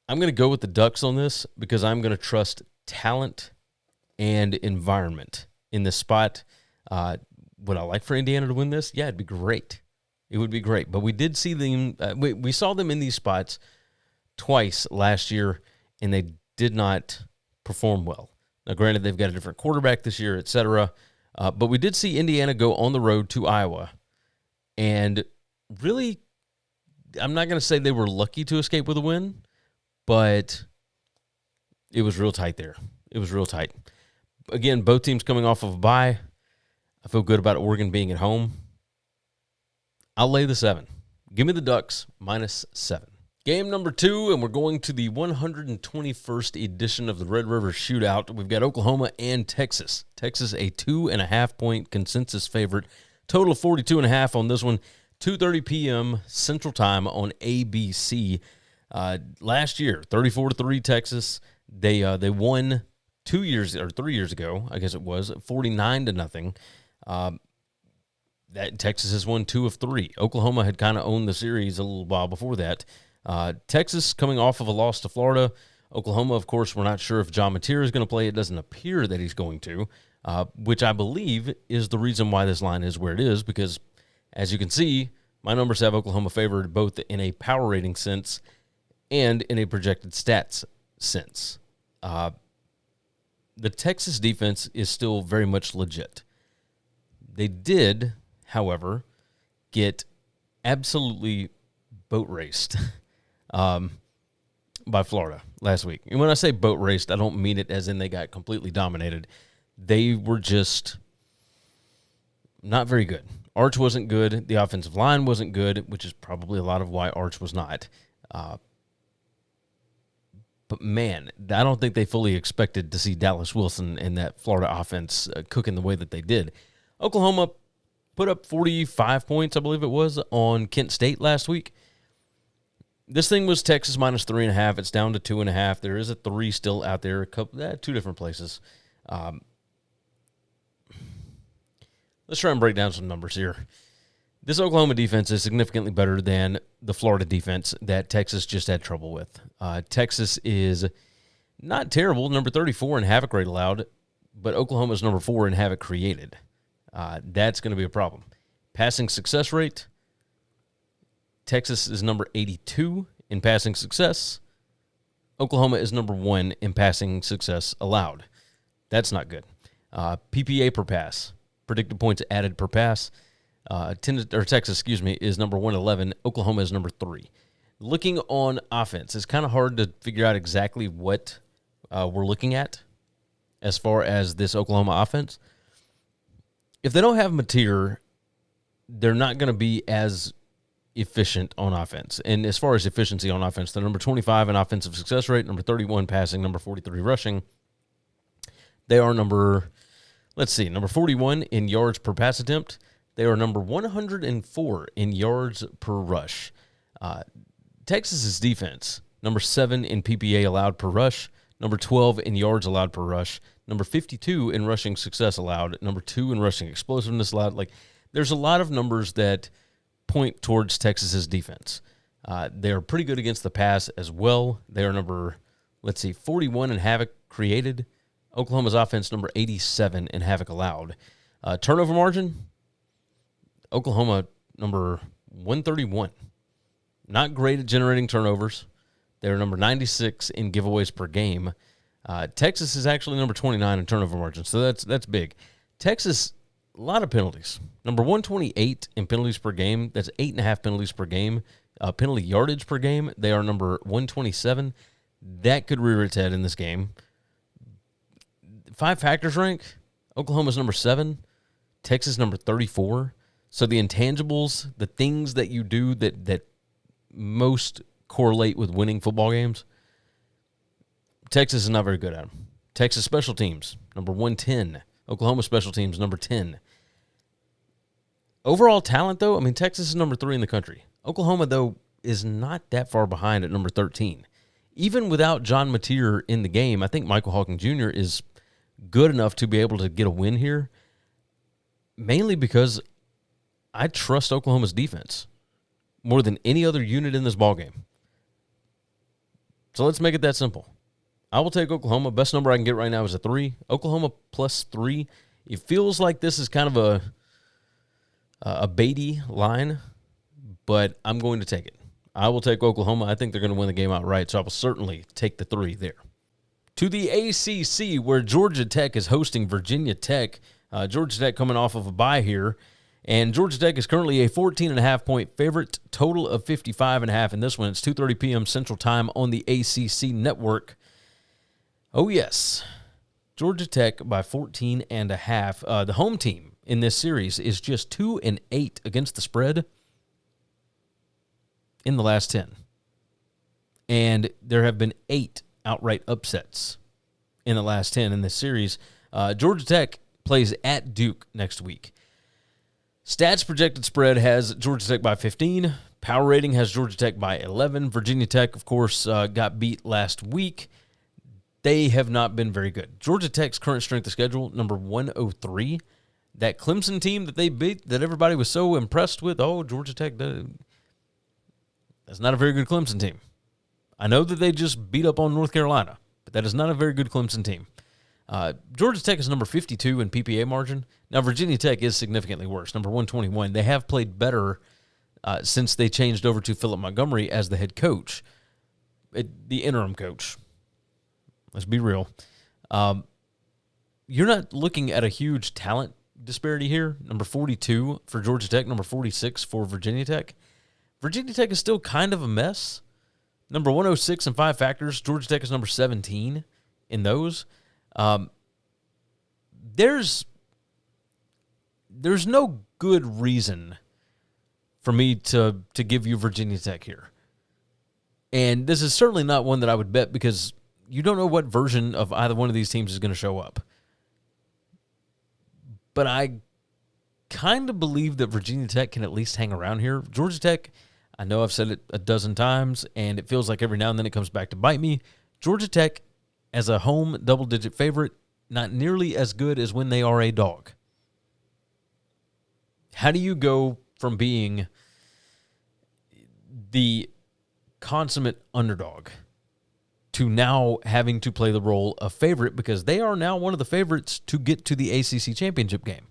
[SPEAKER 6] going to go with the Ducks on this because I'm going to trust talent and environment in this spot. Would I like for Indiana to win this? Yeah, it'd be great. It would be great. But we did see them. We saw them in these spots twice last year, and they did not perform well. Now, granted, they've got a different quarterback this year, et cetera. But we did see Indiana go on the road to Iowa. And really, I'm not going to say they were lucky to escape with a win, but it was real tight there. It was real tight. Again, both teams coming off of a bye. I feel good about Oregon being at home. I'll lay the 7. Give me the Ducks -7. Game number 2, and we're going to the 121st edition of the Red River Shootout. We've got Oklahoma and Texas. Texas, a 2.5-point consensus favorite. Total of 42.5 on this one. 2:30 p.m. Central Time on ABC. Last year, 34-3 Texas. They won 3 years ago, I guess it was, 49-0. That Texas has won 2 of 3. Oklahoma had kind of owned the series a little while before that. Texas coming off of a loss to Florida. Oklahoma, of course, we're not sure if John Mateer is going to play. It doesn't appear that he's going to, which I believe is the reason why this line is where it is, because as you can see, my numbers have Oklahoma favored both in a power rating sense and in a projected stats sense. The Texas defense is still very much legit. They did, however, get absolutely boat raced by Florida last week. And when I say boat raced, I don't mean it as in they got completely dominated. They were just not very good. Arch wasn't good. The offensive line wasn't good, which is probably a lot of why Arch was not. But, man, I don't think they fully expected to see Dallas Wilson and that Florida offense cooking the way that they did. Oklahoma put up 45 points, I believe it was, on Kent State last week. This thing was Texas -3.5. It's down to 2.5. There is a 3 still out there, two different places. Let's try and break down some numbers here. This Oklahoma defense is significantly better than the Florida defense that Texas just had trouble with. Texas is not terrible, number 34 in havoc rate allowed, but Oklahoma is number 4 in havoc created. That's going to be a problem. Passing success rate, Texas is number 82 in passing success. Oklahoma is number 1 in passing success allowed. That's not good. PPA per pass, predicted points added per pass. Texas, is number 111. Oklahoma is number 3. Looking on offense, it's kind of hard to figure out exactly what we're looking at as far as this Oklahoma offense. If they don't have Mateer, they're not going to be as efficient on offense. And as far as efficiency on offense, they're number 25 in offensive success rate, number 31 passing, number 43 rushing. They are number 41 in yards per pass attempt. They are number 104 in yards per rush. Texas's defense, number 7 in PPA allowed per rush, number 12 in yards allowed per rush, number 52 in rushing success allowed, number 2 in rushing explosiveness allowed. Like, there's a lot of numbers that point towards Texas's defense. They are pretty good against the pass as well. They are number, 41 in havoc created. Oklahoma's offense, number 87 in havoc allowed. Turnover margin, Oklahoma, number 131. Not great at generating turnovers. They're number 96 in giveaways per game. Texas is actually number 29 in turnover margin, so that's big. Texas, a lot of penalties. Number 128 in penalties per game. That's 8.5 penalties per game. Penalty yardage per game, they are number 127. That could rear its head in this game. 5 factors rank, Oklahoma's number 7. Texas number 34. So the intangibles, the things that you do that most correlate with winning football games, Texas is not very good at them. Texas special teams, number 110. Oklahoma special teams, number 10. Overall talent, though, Texas is number 3 in the country. Oklahoma, though, is not that far behind at number 13. Even without John Mateer in the game, I think Michael Hawking Jr. is good enough to be able to get a win here. mainly because I trust Oklahoma's defense more than any other unit in this ballgame. So let's make it that simple. I will take Oklahoma. Best number I can get right now is a 3. Oklahoma +3. It feels like this is kind of a baity line, but I'm going to take it. I will take Oklahoma. I think they're going to win the game outright, so I will certainly take the 3 there. To the ACC, where Georgia Tech is hosting Virginia Tech. Georgia Tech coming off of a bye here, and Georgia Tech is currently a 14.5-point favorite, total of 55.5 in this one. It's 2:30 p.m. Central Time on the ACC Network. Oh, yes. Georgia Tech by 14.5. The home team in this series is just 2-8 against the spread in the last 10. And there have been 8 outright upsets in the last 10 in this series. Georgia Tech plays at Duke next week. Stats projected spread has Georgia Tech by 15. Power rating has Georgia Tech by 11. Virginia Tech, of course, got beat last week. They have not been very good. Georgia Tech's current strength of schedule, number 103. That Clemson team that they beat, that everybody was so impressed with, Georgia Tech, that's not a very good Clemson team. I know that they just beat up on North Carolina, but that is not a very good Clemson team. Georgia Tech is number 52 in PPA margin. Now, Virginia Tech is significantly worse, number 121. They have played better since they changed over to Philip Montgomery as the head coach, the interim coach. Let's be real. You're not looking at a huge talent disparity here. Number 42 for Georgia Tech, number 46 for Virginia Tech. Virginia Tech is still kind of a mess. Number 106 in 5 factors. Georgia Tech is number 17 in those. There's no good reason for me to give you Virginia Tech here. And this is certainly not one that I would bet because you don't know what version of either one of these teams is going to show up. But I kind of believe that Virginia Tech can at least hang around here. Georgia Tech, I know I've said it a dozen times, and it feels like every now and then it comes back to bite me. Georgia Tech, as a home double-digit favorite, not nearly as good as when they are a dog. How do you go from being the consummate underdog to now having to play the role of favorite because they are now one of the favorites to get to the ACC championship game?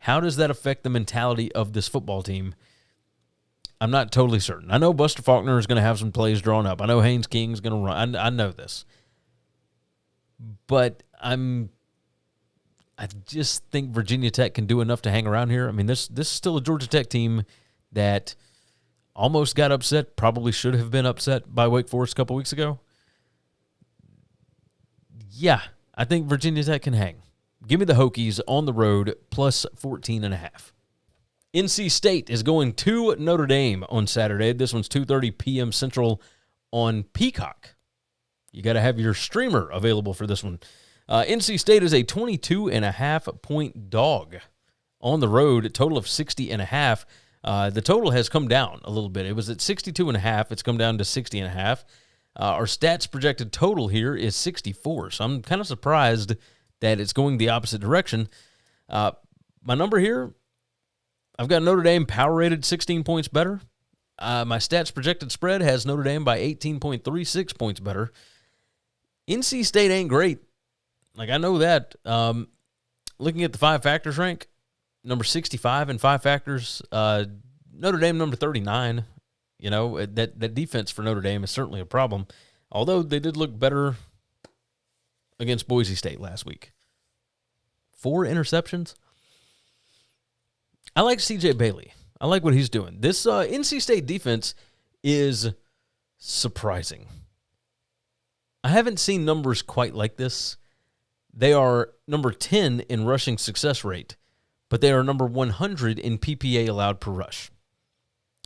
[SPEAKER 6] How does that affect the mentality of this football team? I'm not totally certain. I know Buster Faulkner is going to have some plays drawn up. I know Haynes King is going to run. I know this. But I just think Virginia Tech can do enough to hang around here. I mean, this is still a Georgia Tech team that almost got upset, probably should have been upset by Wake Forest a couple weeks ago. Yeah, I think Virginia Tech can hang. Give me the Hokies on the road, plus 14.5. NC State is going to Notre Dame on Saturday. This one's 2:30 p.m. Central on Peacock. You got to have your streamer available for this one. NC State is a 22.5-point dog on the road, a total of 60.5. The total has come down a little bit. It was at 62.5. It's come down to 60.5. Our stats projected total here is 64, so I'm kind of surprised that it's going the opposite direction. My number here, I've got Notre Dame power rated 16 points better. My stats projected spread has Notre Dame by 18.36 points better. NC State ain't great. Like, I know that. Looking at the 5 factors rank, number 65 in 5 factors. Notre Dame number 39. You know, that defense for Notre Dame is certainly a problem. Although they did look better against Boise State last week. 4 interceptions. I like C.J. Bailey. I like what he's doing. This NC State defense is surprising. I haven't seen numbers quite like this. They are number 10 in rushing success rate, but they are number 100 in PPA allowed per rush.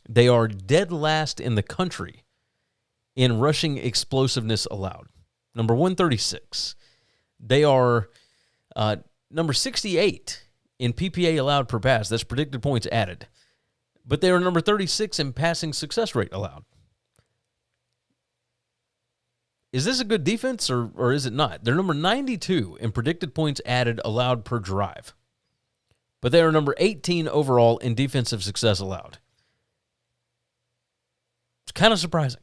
[SPEAKER 6] They are dead last in the country in rushing explosiveness allowed, number 136. They are number 68 in PPA allowed per pass. That's predicted points added. But they are number 36 in passing success rate allowed. Is this a good defense or is it not? They're number 92 in predicted points added allowed per drive. but they are number 18 overall in defensive success allowed. It's kind of surprising.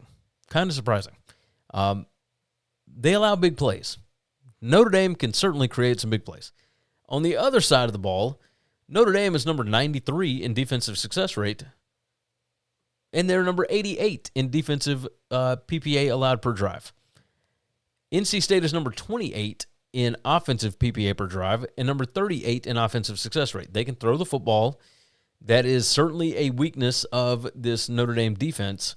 [SPEAKER 6] They allow big plays. Notre Dame can certainly create some big plays. On the other side of the ball, Notre Dame is number 93 in defensive success rate, and they're number 88 in defensive PPA allowed per drive. NC State is number 28 in offensive PPA per drive and number 38 in offensive success rate. They can throw the football. That is certainly a weakness of this Notre Dame defense.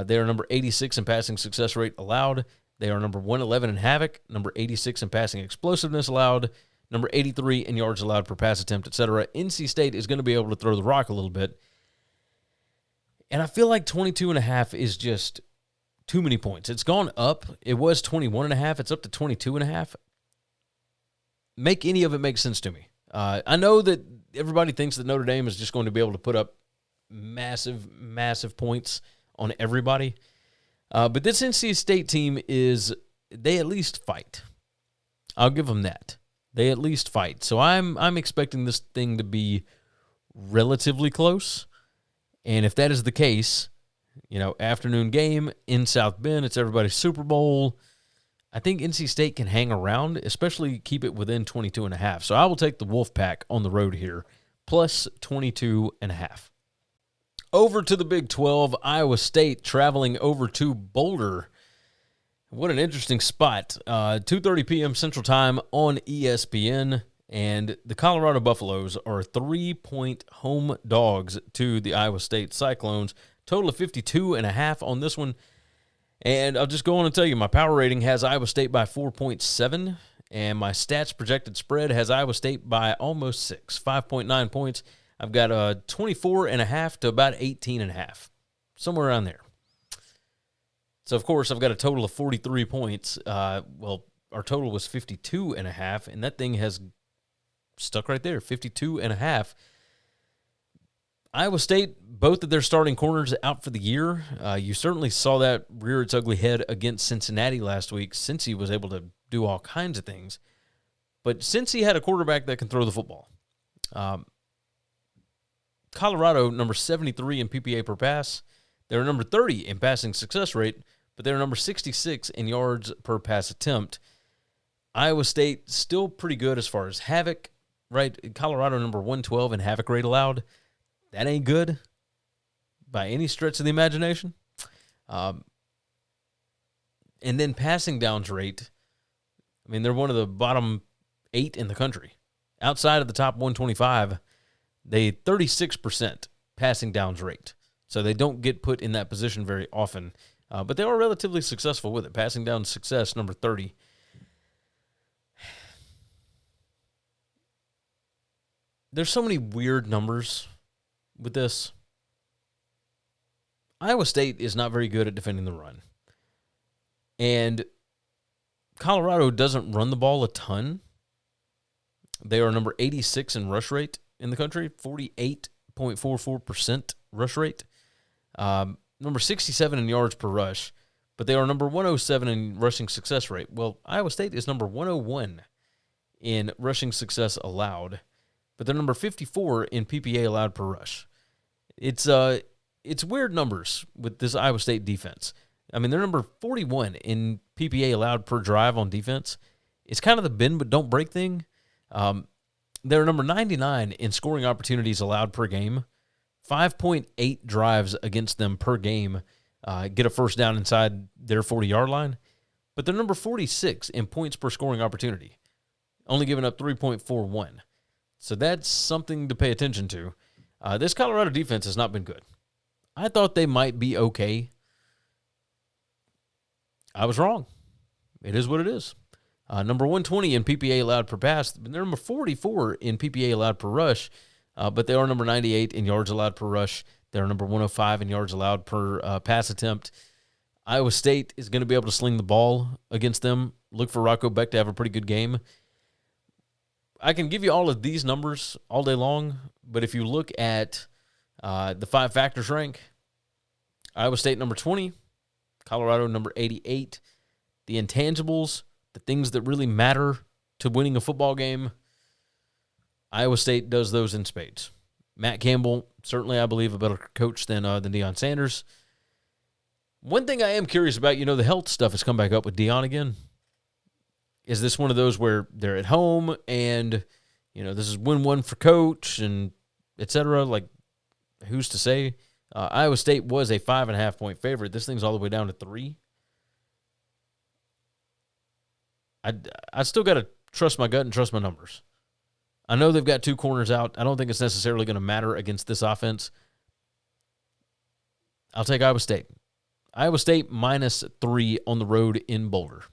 [SPEAKER 6] They are number 86 in passing success rate allowed. They are number 111 in havoc, number 86 in passing explosiveness allowed, number 83 in yards allowed per pass attempt, etc. NC State is going to be able to throw the rock a little bit. And I feel like 22.5 is just too many points. It's gone up. It was 21.5. It's up to 22.5. Make any of it make sense to me. I know that everybody thinks that Notre Dame is just going to be able to put up massive points on everybody. But this NC State team they at least fight. I'll give them that. They at least fight. So I'm expecting this thing to be relatively close. And if that is the case, afternoon game in South Bend, it's everybody's Super Bowl. I think NC State can hang around, especially keep it within 22.5. So I will take the Wolfpack on the road here, plus 22.5. Over to the Big 12, Iowa State traveling over to Boulder. What an interesting spot. 2:30 p.m. Central Time on ESPN. And the Colorado Buffaloes are 3-point home dogs to the Iowa State Cyclones. Total of 52.5 on this one. And I'll just go on and tell you, my power rating has Iowa State by 4.7. And my stats projected spread has Iowa State by almost 6, 5.9 points. I've got 24.5 to about 18.5, somewhere around there. So, of course, I've got a total of 43 points. Our total was 52.5, and that thing has stuck right there, 52.5. Iowa State, both of their starting corners out for the year. You certainly saw that rear its ugly head against Cincinnati last week. Cincy was able to do all kinds of things. But Cincy had a quarterback that can throw the football. Colorado, number 73 in PPA per pass. They're number 30 in passing success rate, but they're number 66 in yards per pass attempt. Iowa State, still pretty good as far as havoc, right? Colorado, number 112 in havoc rate allowed. That ain't good by any stretch of the imagination. And then passing downs rate, they're one of the bottom 8 in the country. Outside of the top 125, they 36% passing downs rate. So they don't get put in that position very often. But they are relatively successful with it. Passing down success, number 30. There's so many weird numbers with this. Iowa State is not very good at defending the run. And Colorado doesn't run the ball a ton. They are number 86 in rush rate in the country, 48.44% rush rate. Number 67 in yards per rush, but they are number 107 in rushing success rate. Well, Iowa State is number 101 in rushing success allowed, but they're number 54 in PPA allowed per rush. It's weird numbers with this Iowa State defense. They're number 41 in PPA allowed per drive on defense. It's kind of the bend but don't break thing. They're number 99 in scoring opportunities allowed per game. 5.8 drives against them per game get a first down inside their 40-yard line. But they're number 46 in points per scoring opportunity, only giving up 3.41. So that's something to pay attention to. This Colorado defense has not been good. I thought they might be okay. I was wrong. It is what it is. Number 120 in PPA allowed per pass. They're number 44 in PPA allowed per rush, but they are number 98 in yards allowed per rush. They're number 105 in yards allowed per pass attempt. Iowa State is going to be able to sling the ball against them. Look for Rocco Beck to have a pretty good game. I can give you all of these numbers all day long, but if you look at the 5 factors rank, Iowa State number 20, Colorado number 88. The intangibles, the things that really matter to winning a football game, Iowa State does those in spades. Matt Campbell, certainly I believe a better coach than Deion Sanders. One thing I am curious about, the health stuff has come back up with Deion again. Is this one of those where they're at home and, this is win-1 for coach and et cetera? Like, who's to say? Iowa State was a 5.5-point favorite. This thing's all the way down to 3. I still got to trust my gut and trust my numbers. I know they've got 2 corners out. I don't think it's necessarily going to matter against this offense. I'll take Iowa State. Iowa State -3 on the road in Boulder.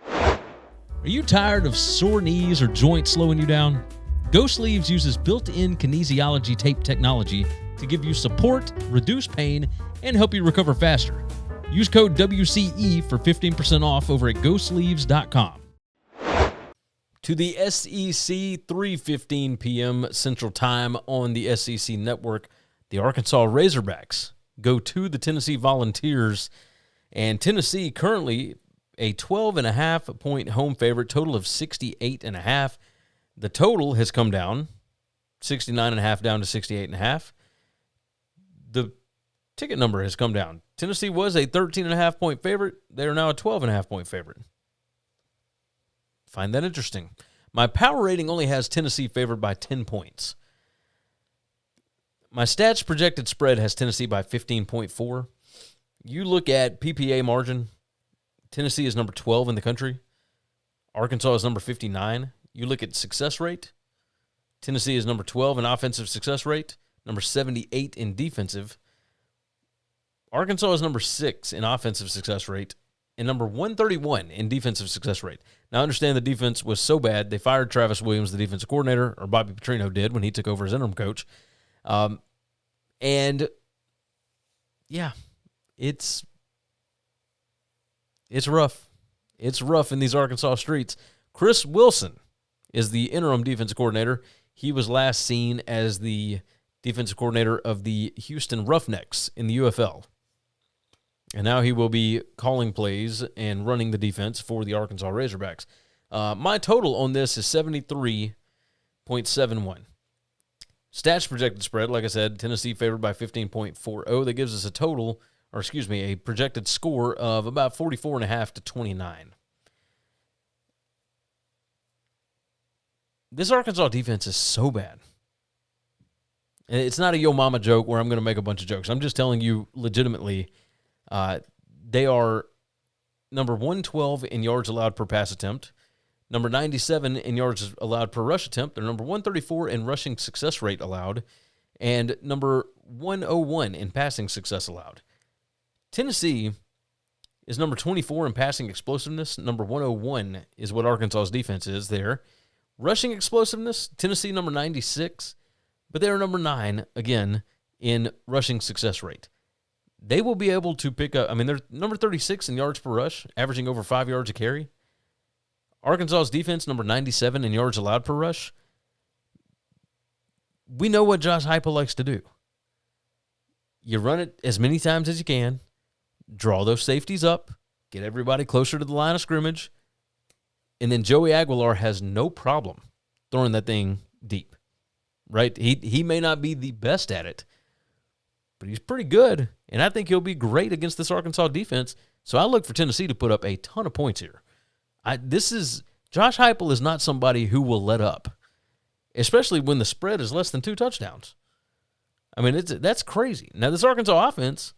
[SPEAKER 7] Are you tired of sore knees or joints slowing you down? Go Sleeves uses built-in kinesiology tape technology to give you support, reduce pain, and help you recover faster. Use code WCE for 15% off over at GoSleeves.com.
[SPEAKER 6] To the SEC, 3:15 p.m. Central Time on the SEC Network, the Arkansas Razorbacks go to the Tennessee Volunteers, and Tennessee currently a 12.5-point home favorite, total of 68.5. The total has come down, 69.5 down to 68.5. The ticket number has come down. Tennessee was a 13.5-point favorite. They are now a 12.5-point favorite. Find that interesting. My power rating only has Tennessee favored by 10 points. My stats projected spread has Tennessee by 15.4. You look at PPA margin, Tennessee is number 12 in the country. Arkansas is number 59. You look at success rate, Tennessee is number 12 in offensive success rate, number 78 in defensive. Arkansas is number 6 in offensive success rate, and number 131 in defensive success rate. Now, I understand the defense was so bad, they fired Travis Williams, the defensive coordinator, or Bobby Petrino did when he took over as interim coach. And, yeah, it's rough. It's rough in these Arkansas streets. Chris Wilson is the interim defensive coordinator. He was last seen as the defensive coordinator of the Houston Roughnecks in the UFL. And now he will be calling plays and running the defense for the Arkansas Razorbacks. My total on this is 73.71. Stats projected spread, like I said, Tennessee favored by 15.40. That gives us a total, a projected score of about 44.5 to 29. This Arkansas defense is so bad. And it's not a yo mama joke where I'm going to make a bunch of jokes. I'm just telling you legitimately, they are number 112 in yards allowed per pass attempt, number 97 in yards allowed per rush attempt. They're number 134 in rushing success rate allowed, and number 101 in passing success allowed. Tennessee is number 24 in passing explosiveness. Number 101 is what Arkansas's defense is there. Rushing explosiveness, Tennessee number 96, but they are number 9, again, in rushing success rate. They will be able to pick up, they're number 36 in yards per rush, averaging over 5 yards a carry. Arkansas's defense, number 97 in yards allowed per rush. We know what Josh Heupel likes to do. You run it as many times as you can, draw those safeties up, get everybody closer to the line of scrimmage, and then Joey Aguilar has no problem throwing that thing deep, right? He may not be the best at it, but he's pretty good, and I think he'll be great against this Arkansas defense. So I look for Tennessee to put up a ton of points here. Josh Heupel is not somebody who will let up, especially when the spread is less than 2 touchdowns. That's crazy. Now, this Arkansas offense,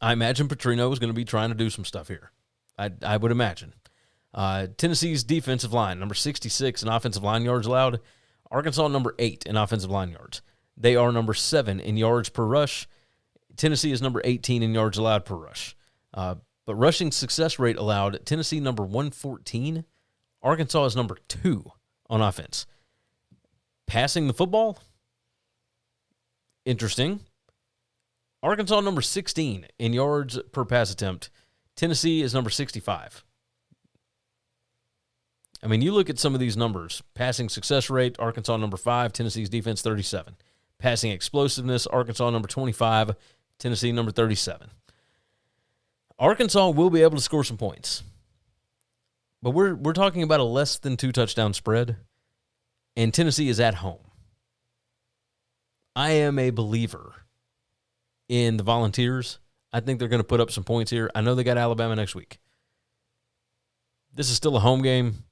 [SPEAKER 6] I imagine Petrino is going to be trying to do some stuff here. I would imagine. Tennessee's defensive line, number 66 in offensive line yards allowed. Arkansas, number 8 in offensive line yards. They are number 7 in yards per rush. Tennessee is number 18 in yards allowed per rush. But rushing success rate allowed, Tennessee number 114. Arkansas is number 2 on offense. Passing the football, interesting. Arkansas number 16 in yards per pass attempt. Tennessee is number 65. You look at some of these numbers. Passing success rate, Arkansas number 5, Tennessee's defense 37. Passing explosiveness, Arkansas number 25, Tennessee number 37. Arkansas will be able to score some points. But we're talking about a less than 2 touchdown spread. and Tennessee is at home. I am a believer in the Volunteers. I think they're going to put up some points here. I know they got Alabama next week. This is still a home game.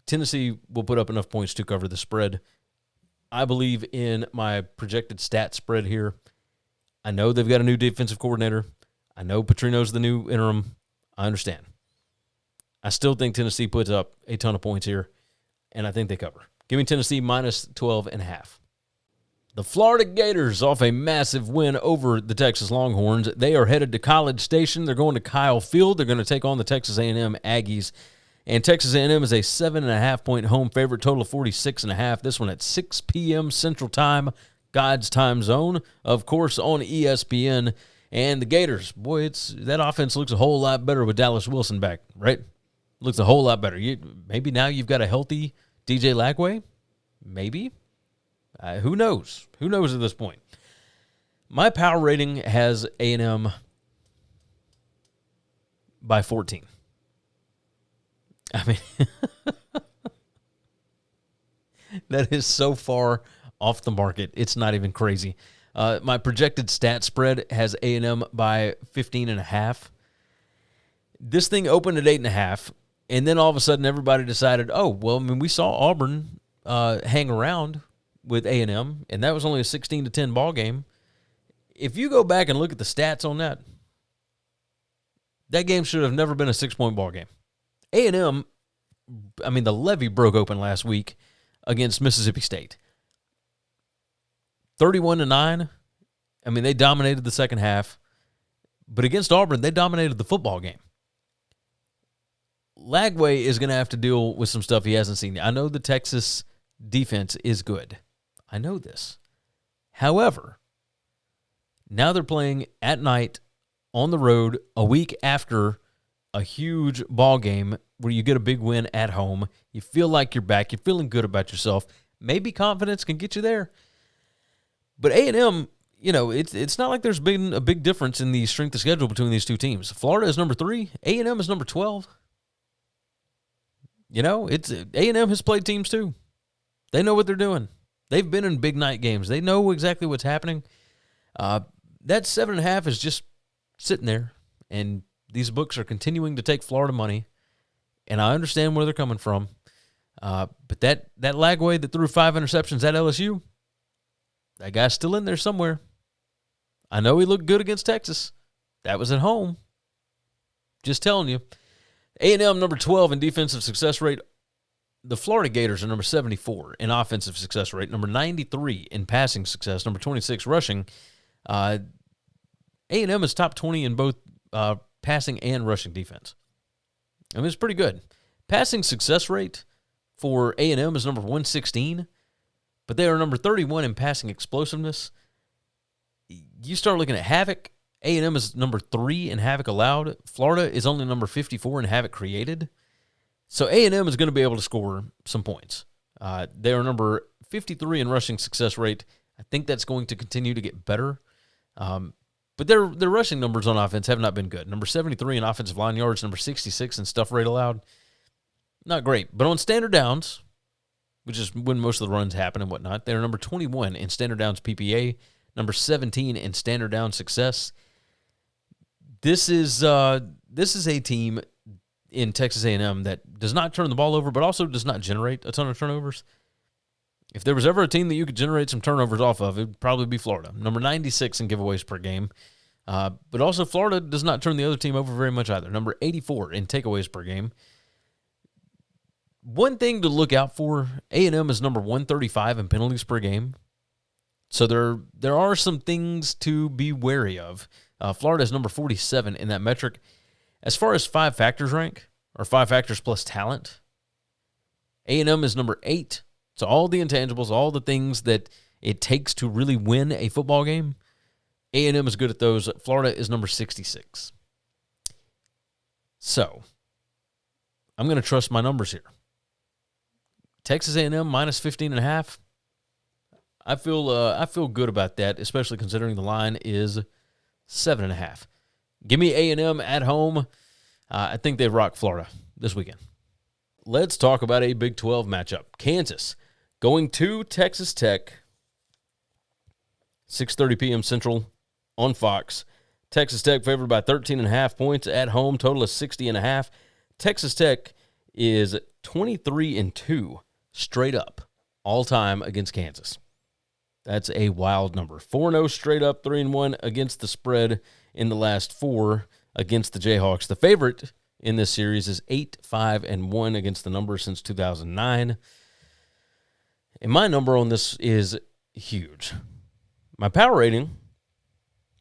[SPEAKER 6] Tennessee will put up enough points to cover the spread. I believe in my projected stat spread here. I know they've got a new defensive coordinator. I know Petrino's the new interim. I understand. I still think Tennessee puts up a ton of points here, and I think they cover. Give me Tennessee minus 12.5. The Florida Gators off a massive win over the Texas Longhorns. They are headed to College Station. They're going to Kyle Field. They're going to take on the Texas A&M Aggies. And Texas A&M is a 7.5-point home favorite, total of 46.5. This one at 6 p.m. Central Time, God's time zone, of course, on ESPN. And the Gators, boy, that offense looks a whole lot better with Dallas Wilson back, right? Looks a whole lot better. Maybe now you've got a healthy DJ Lagway? Maybe. Who knows? Who knows at this point? My power rating has A&M by 14. I mean, that is so far off the market. It's not even crazy. My projected stat spread has A&M by 15.5. This thing opened at 8.5, and then all of a sudden everybody decided, oh, well, I mean, we saw Auburn hang around with A&M, and that was only a 16-10 ball game. If you go back and look at the stats on that, that game should have never been a 6-point ball game. A&M, I mean, the levee broke open last week against Mississippi State. 31-9. I mean, they dominated the second half. But against Auburn, they dominated the football game. Lagway is going to have to deal with some stuff he hasn't seen. I know the Texas defense is good. I know this. However, now they're playing at night on the road a week after a huge ball game where you get a big win at home. You feel like you're back. You're feeling good about yourself. Maybe confidence can get you there. But A&M, you know, it's not like there's been a big difference in the strength of schedule between these two teams. Florida is number 3. A&M is number 12. You know, A&M has played teams too. They know what they're doing. They've been in big night games. They know exactly what's happening. That 7.5 is just sitting there, and these books are continuing to take Florida money, and I understand where they're coming from. But that Lagway that threw 5 interceptions at LSU, that guy's still in there somewhere. I know he looked good against Texas. That was at home. Just telling you. A&M number 12 in defensive success rate. The Florida Gators are number 74 in offensive success rate, number 93 in passing success, number 26 rushing. A&M is top 20 in both passing and rushing defense. I mean, it's pretty good. Passing success rate for A&M is number 116, but they are number 31 in passing explosiveness. You start looking at havoc. A&M is number 3 in havoc allowed. Florida is only number 54 in havoc created. So A&M is going to be able to score some points. They are number 53 in rushing success rate. I think that's going to continue to get better. But their rushing numbers on offense have not been good. Number 73 in offensive line yards, number 66 in stuff rate allowed. Not great. But on standard downs, which is when most of the runs happen and whatnot, they're number 21 in standard downs PPA, number 17 in standard down success. This is a team in Texas A&M that does not turn the ball over, but also does not generate a ton of turnovers. If there was ever a team that you could generate some turnovers off of, it would probably be Florida. Number 96 in giveaways per game. But also Florida does not turn the other team over very much either. Number 84 in takeaways per game. One thing to look out for, A&M is number 135 in penalties per game. So there are some things to be wary of. Florida is number 47 in that metric. As far as 5 factors rank, or 5 factors plus talent, A&M is number 8. So all the intangibles, all the things that it takes to really win a football game, A&M is good at those. Florida is number 66. So I'm going to trust my numbers here. Texas A&M minus 15.5. I feel good about that, especially considering the line is 7.5. Give me A&M at home. I think they rock Florida this weekend. let's talk about a Big 12 matchup. Kansas going to Texas Tech, 6:30 p.m. Central on Fox. Texas Tech favored by 13.5 points at home, total of 60.5. Texas Tech is 23-2 straight up all time against Kansas. That's a wild number. 4-0 straight up, 3-1 against the spread in the last 4 against the Jayhawks. The favorite in this series is 8-5-1 against the number since 2009. And my number on this is huge. My power rating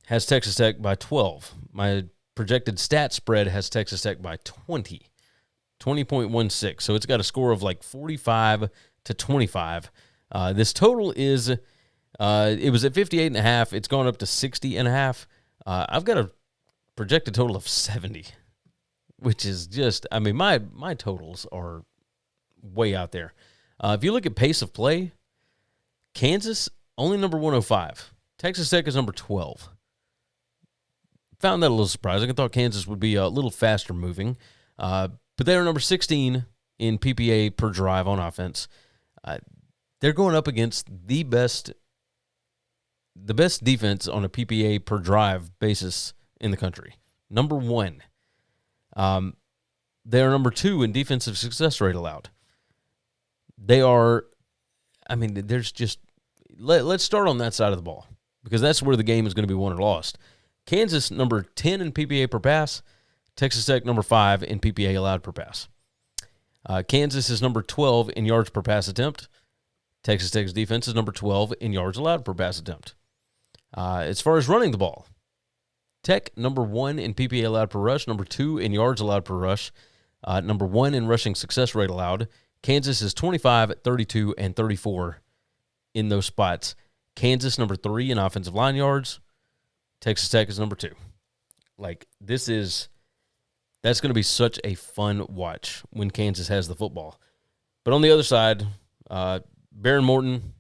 [SPEAKER 6] has Texas Tech by 12. My projected stat spread has Texas Tech by 20.16. So it's got a score of like 45-25. This total is, it was at 58.5. It's gone up to 60.5. I've got a projected total of 70, which is just, I mean, my totals are way out there. If you look at pace of play, Kansas, only number 105. Texas Tech is number 12. Found that a little surprising. I thought Kansas would be a little faster moving. But they are number 16 in PPA per drive on offense. They're going up against the best defense on a PPA per drive basis in the country. Number 1. They are number 2 in defensive success rate allowed. They are, I mean, there's just, let's start on that side of the ball because that's where the game is going to be won or lost. Kansas, number 10 in PPA per pass. Texas Tech, number 5 in PPA allowed per pass. Kansas is number 12 in yards per pass attempt. Texas Tech's defense is number 12 in yards allowed per pass attempt. As far as running the ball, Tech, number 1 in PPA allowed per rush, number 2 in yards allowed per rush, number 1 in rushing success rate allowed. Kansas is 25, 32, and 34 in those spots. Kansas, number 3 in offensive line yards. Texas Tech is number 2. Like, that's going to be such a fun watch when Kansas has the football. But on the other side, Baron Morton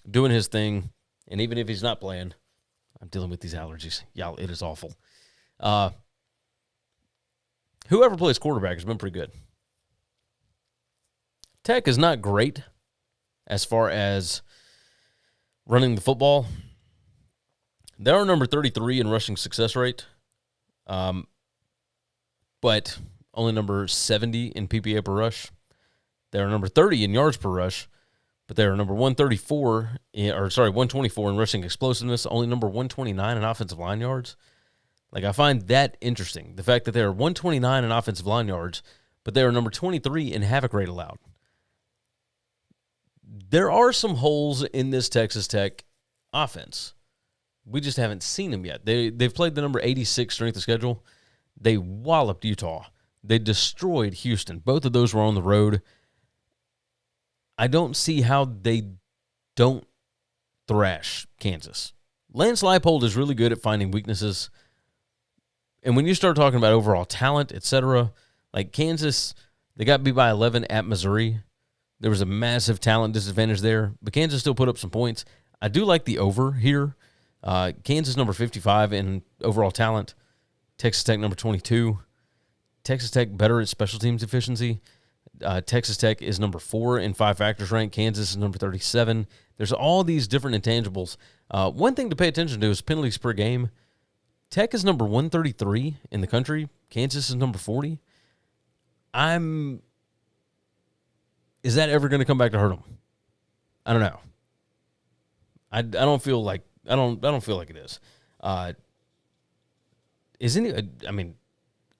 [SPEAKER 6] doing his thing, and even if he's not playing, I'm dealing with these allergies. Y'all, it is awful. Whoever plays quarterback has been pretty good. Tech is not great as far as running the football. They are number 33 in rushing success rate, but only number 70 in PPA per rush. They are number 30 in yards per rush, but they are number 124 124 in rushing explosiveness, only number 129 in offensive line yards. Like, I find that interesting, the fact that they are 129 in offensive line yards, but they are number 23 in havoc rate allowed. There are some holes in this Texas Tech offense. We just haven't seen them yet. They've played the number 86 strength of schedule. They walloped Utah. They destroyed Houston. Both of those were on the road. I don't see how they don't thrash Kansas. Lance Leipold is really good at finding weaknesses. And when you start talking about overall talent, etc., like Kansas, they got beat by 11 at Missouri. There was a massive talent disadvantage there, but Kansas still put up some points. I do like the over here. Kansas number 55 in overall talent. Texas Tech number 22. Texas Tech better at special teams efficiency. Texas Tech is number 4 in 5 factors rank. Kansas is number 37. There's all these different intangibles. One thing to pay attention to is penalties per game. Tech is number 133 in the country. Kansas is number 40. Is that ever going to come back to hurt them? I don't know. I don't feel like it is. I'm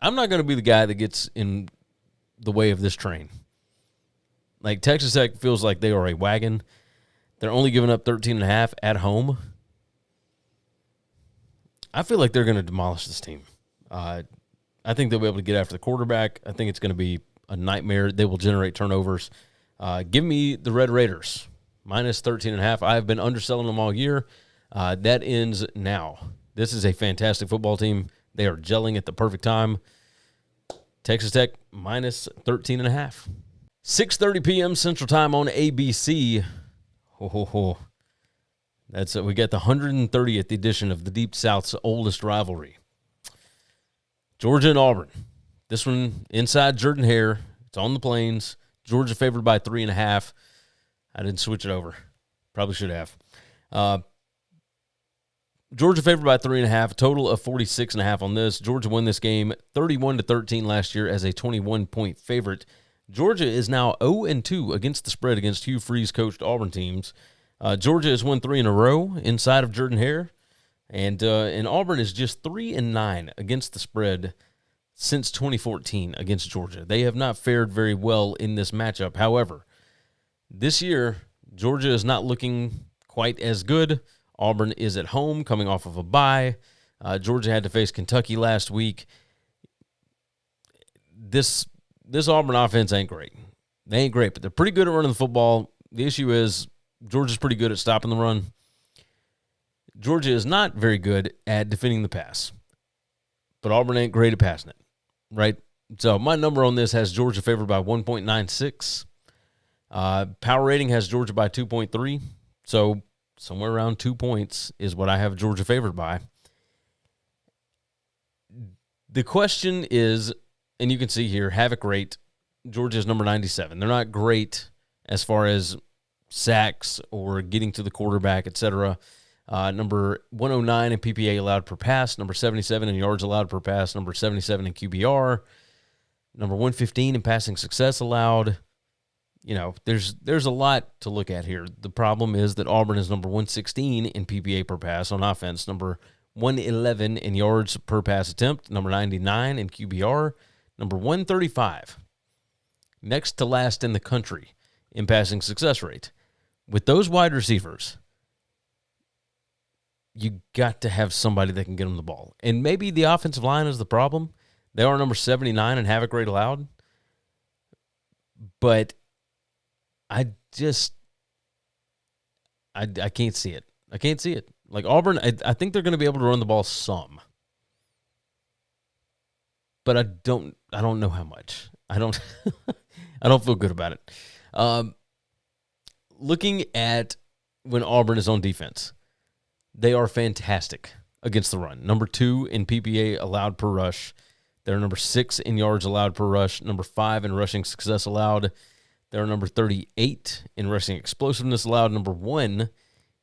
[SPEAKER 6] not going to be the guy that gets in the way of this train. Like, Texas Tech feels like they are a wagon. They're only giving up 13.5 at home. I feel like they're going to demolish this team. I think they'll be able to get after the quarterback. I think it's going to be a nightmare. They will generate turnovers. Give me the Red Raiders, minus 13.5. I have been underselling them all year. That ends now. This is a fantastic football team. They are gelling at the perfect time. Texas Tech, minus 13.5. 6:30 p.m. Central Time on ABC. That's we got the 130th edition of the Deep South's oldest rivalry. Georgia and Auburn. This one inside Jordan-Hare. It's on the Plains. Georgia favored by 3.5. I didn't switch it over. Probably should have. Georgia favored by 3.5, a total of 46.5 on this. Georgia won this game 31-13 last year as a 21-point favorite. Georgia is now 0-2 against the spread against Hugh Freeze-coached Auburn teams. Georgia has won 3 in a row inside of Jordan-Hare, and Auburn is just 3-9 against the spread since 2014 against Georgia. They have not fared very well in this matchup. However, this year, Georgia is not looking quite as good. Auburn is at home coming off of a bye. Georgia had to face Kentucky last week. This Auburn offense ain't great. They ain't great, but they're pretty good at running the football. The issue is Georgia's pretty good at stopping the run. Georgia is not very good at defending the pass, but Auburn ain't great at passing it, right? So my number on this has Georgia favored by 1.96. Power rating has Georgia by 2.3, so somewhere around 2 points is what I have Georgia favored by. The question is, and you can see here, havoc rate, Georgia's number 97. They're not great as far as sacks or getting to the quarterback, etc. Number 109 in PPA allowed per pass, number 77 in yards allowed per pass, number 77 in QBR, number 115 in passing success allowed. You know, there's a lot to look at here. The problem is that Auburn is number 116 in PPA per pass on offense, number 111 in yards per pass attempt, number 99 in QBR, number 135, next to last in the country in passing success rate. With those wide receivers, you got to have somebody that can get them the ball. And maybe the offensive line is the problem. They are number 79 in havoc rate allowed. But I can't see it. I can't see it. Like Auburn, I think they're going to be able to run the ball some. But I don't know how much. I don't feel good about it. Looking at when Auburn is on defense, they are fantastic against the run. Number 2 in PPA allowed per rush. They're number 6 in yards allowed per rush. Number 5 in rushing success allowed. They're number 38 in rushing explosiveness allowed. Number 1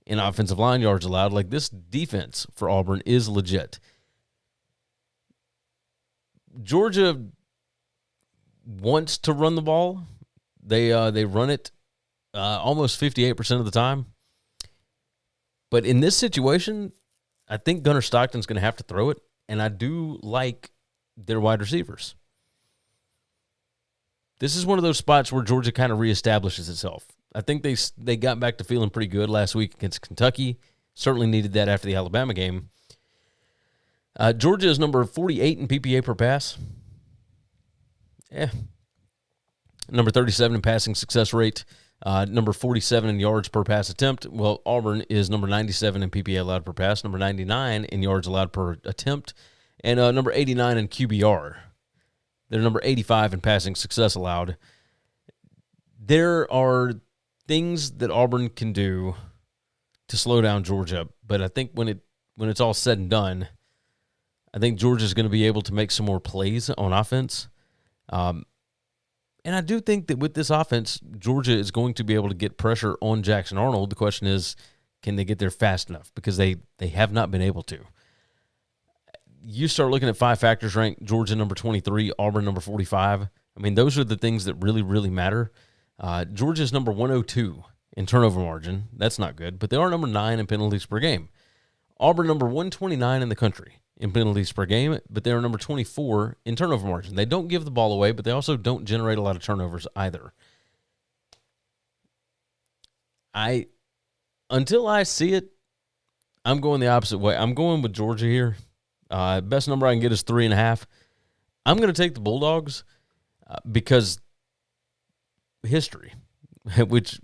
[SPEAKER 6] in offensive line yards allowed. Like, this defense for Auburn is legit. Georgia wants to run the ball. They run it almost 58% of the time. But in this situation, I think Gunnar Stockton's going to have to throw it, and I do like their wide receivers. This is one of those spots where Georgia kind of reestablishes itself. I think they got back to feeling pretty good last week against Kentucky. Certainly needed that after the Alabama game. Georgia is number 48 in PPA per pass. Number 37 in passing success rate. Number 47 in yards per pass attempt. Well, Auburn is number 97 in PPA allowed per pass, number 99 in yards allowed per attempt, and number 89 in QBR. They're number 85 in passing success allowed. There are things that Auburn can do to slow down Georgia, but I think when it's all said and done, I think Georgia's going to be able to make some more plays on offense. And I do think that with this offense, Georgia is going to be able to get pressure on Jackson Arnold. The question is, can they get there fast enough? Because they have not been able to. You start looking at 5 factors ranked, Georgia number 23, Auburn number 45. I mean, those are the things that really, really matter. Georgia's number 102 in turnover margin. That's not good, but they are number 9 in penalties per game. Auburn number 129 in the country in penalties per game, but they're number 24 in turnover margin. They don't give the ball away, but they also don't generate a lot of turnovers either. Until I see it, I'm going the opposite way. I'm going with Georgia here. Best number I can get is 3.5. I'm going to take the Bulldogs because history, which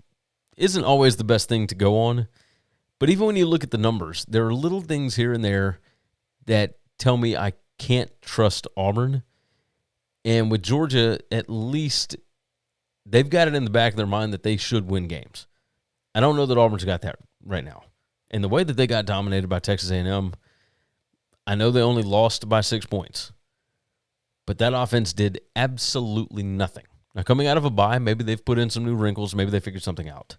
[SPEAKER 6] isn't always the best thing to go on. But even when you look at the numbers, there are little things here and there that tell me I can't trust Auburn. And with Georgia, at least they've got it in the back of their mind that they should win games. I don't know that Auburn's got that right now. And the way that they got dominated by Texas A&M, I know they only lost by 6 points. But that offense did absolutely nothing Now, coming out of a bye, maybe they've put in some new wrinkles. Maybe they figured something out.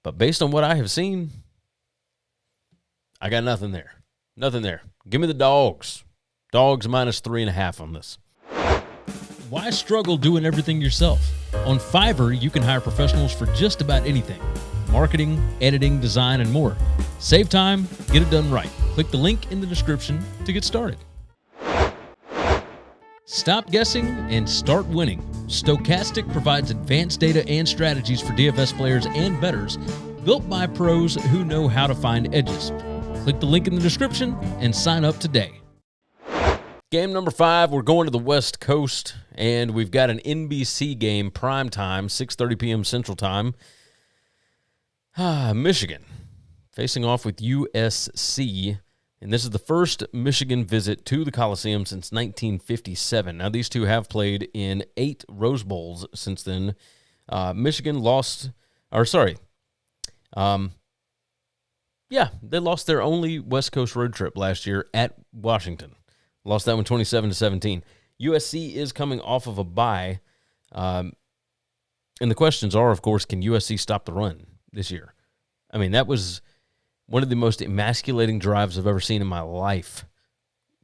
[SPEAKER 6] But based on what I have seen, I got nothing there. Nothing there. Give me the dogs. Dogs minus 3.5 on this.
[SPEAKER 7] Why struggle doing everything yourself? On Fiverr, you can hire professionals for just about anything. Marketing, editing, design, and more. Save time, get it done right. Click the link in the description to get started. Stop guessing and start winning. Stochastic provides advanced data and strategies for DFS players and bettors, built by pros who know how to find edges. Click the link in the description and sign up today.
[SPEAKER 6] Game number 5, we're going to the West Coast, and we've got an NBC game, prime time, 6:30 p.m. Central Time. Michigan facing off with USC, and this is the first Michigan visit to the Coliseum since 1957. Now, these two have played in 8 Rose Bowls since then. Michigan lost, they lost their only West Coast road trip last year at Washington. Lost that one 27-17. USC is coming off of a bye. And the questions are, of course, can USC stop the run this year? I mean, that was one of the most emasculating drives I've ever seen in my life,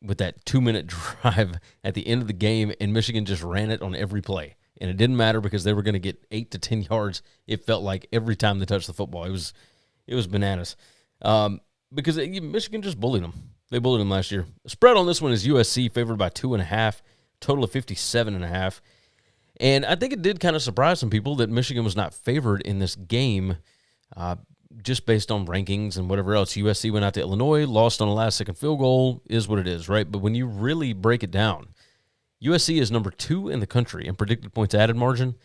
[SPEAKER 6] with that 2-minute drive at the end of the game, and Michigan just ran it on every play. And it didn't matter because they were going to get 8 to 10 yards, it felt like, every time they touched the football. It was bananas. Because Michigan just bullied them. They bullied them last year. The spread on this one is USC favored by 2.5, total of 57.5. And I think it did kind of surprise some people that Michigan was not favored in this game, just based on rankings and whatever else. USC went out to Illinois, lost on a last-second field goal, is what it is, right? But when you really break it down, USC is number 2 in the country in predicted points added margin.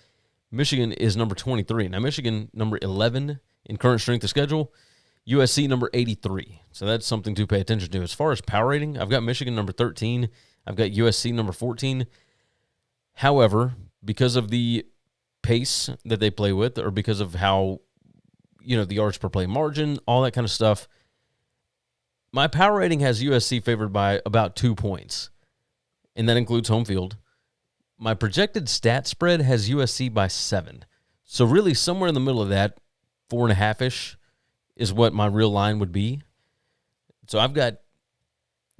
[SPEAKER 6] Michigan is number 23. Now, Michigan, number 11 in current strength of schedule. USC number 83. So that's something to pay attention to. As far as power rating, I've got Michigan number 13. I've got USC number 14. However, because of the pace that they play with, or because of how, the yards per play margin, all that kind of stuff, my power rating has USC favored by about 2 points, and that includes home field. My projected stat spread has USC by 7. So really somewhere in the middle of that, 4.5-ish, is what my real line would be. So I've got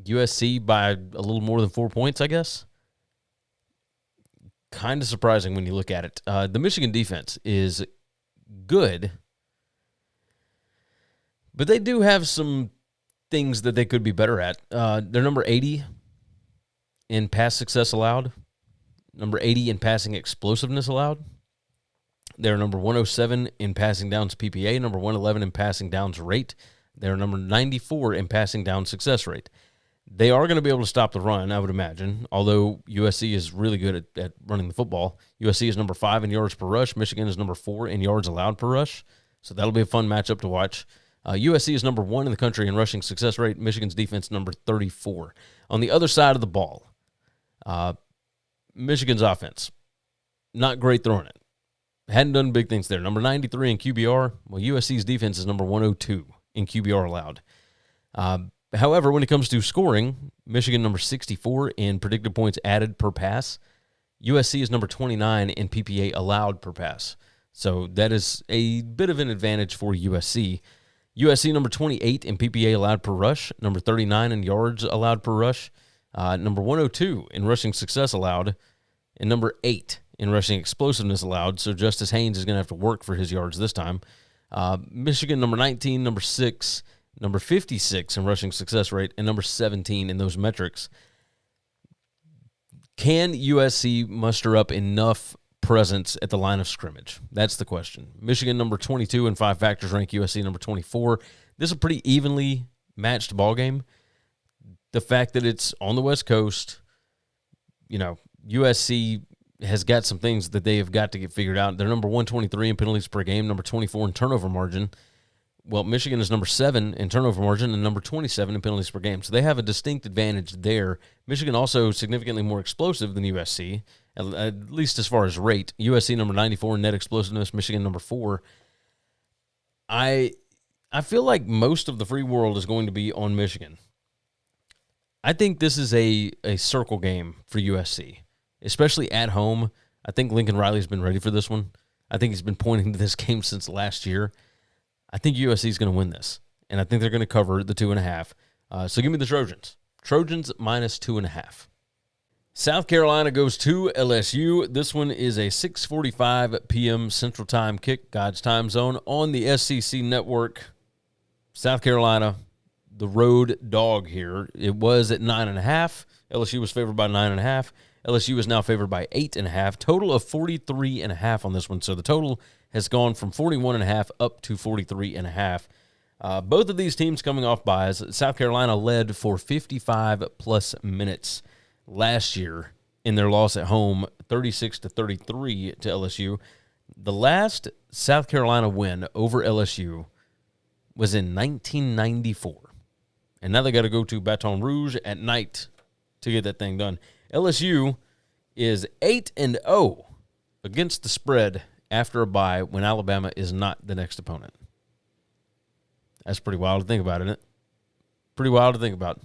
[SPEAKER 6] USC by a little more than 4 points, I guess. Kind of surprising when you look at it. The Michigan defense is good, but they do have some things that they could be better at. They're number 80 in pass success allowed, number 80 in passing explosiveness allowed. They're number 107 in passing downs PPA, number 111 in passing downs rate. They're number 94 in passing down success rate. They are going to be able to stop the run, I would imagine, although USC is really good at running the football. USC is number 5 in yards per rush. Michigan is number 4 in yards allowed per rush. So that'll be a fun matchup to watch. USC is number 1 in the country in rushing success rate. Michigan's defense number 34. On the other side of the ball, Michigan's offense, not great throwing it. Hadn't done big things there. Number 93 in QBR. Well, USC's defense is number 102 in QBR allowed. However, when it comes to scoring, Michigan number 64 in predicted points added per pass. USC is number 29 in PPA allowed per pass. So that is a bit of an advantage for USC. USC number 28 in PPA allowed per rush. Number 39 in yards allowed per rush. Number 102 in rushing success allowed. And number 8 in rushing explosiveness allowed, so Justice Haynes is going to have to work for his yards this time. Michigan, number 19, number 6, number 56 in rushing success rate, and number 17 in those metrics. Can USC muster up enough presence at the line of scrimmage? That's the question. Michigan, number 22 in 5 factors rank USC number 24. This is a pretty evenly matched ball game. The fact that it's on the West Coast, USC has got some things that they have got to get figured out. They're number 123 in penalties per game, number 24 in turnover margin. Well, Michigan is number 7 in turnover margin and number 27 in penalties per game. So they have a distinct advantage there. Michigan also significantly more explosive than USC, at least as far as rate. USC number 94 in net explosiveness, Michigan number 4. I feel like most of the free world is going to be on Michigan. I think this is a circle game for USC. Especially at home, I think Lincoln Riley's been ready for this one. I think he's been pointing to this game since last year. I think USC is going to win this, and I think they're going to cover the 2.5. So give me the Trojans. Trojans minus 2.5. South Carolina goes to LSU. This one is a 6:45 p.m. Central Time kick, God's time zone, on the SEC Network. South Carolina, the road dog here. It was at 9.5. LSU was favored by 9.5. LSU is now favored by 8.5. Total of 43.5 on this one. So the total has gone from 41.5 up to 43.5. Both of these teams coming off byes. South Carolina led for 55-plus minutes last year in their loss at home, 36-33 to LSU. The last South Carolina win over LSU was in 1994. And now they got to go to Baton Rouge at night to get that thing done. LSU is 8-0 against the spread after a bye when Alabama is not the next opponent. That's pretty wild to think about, isn't it? Pretty wild to think about.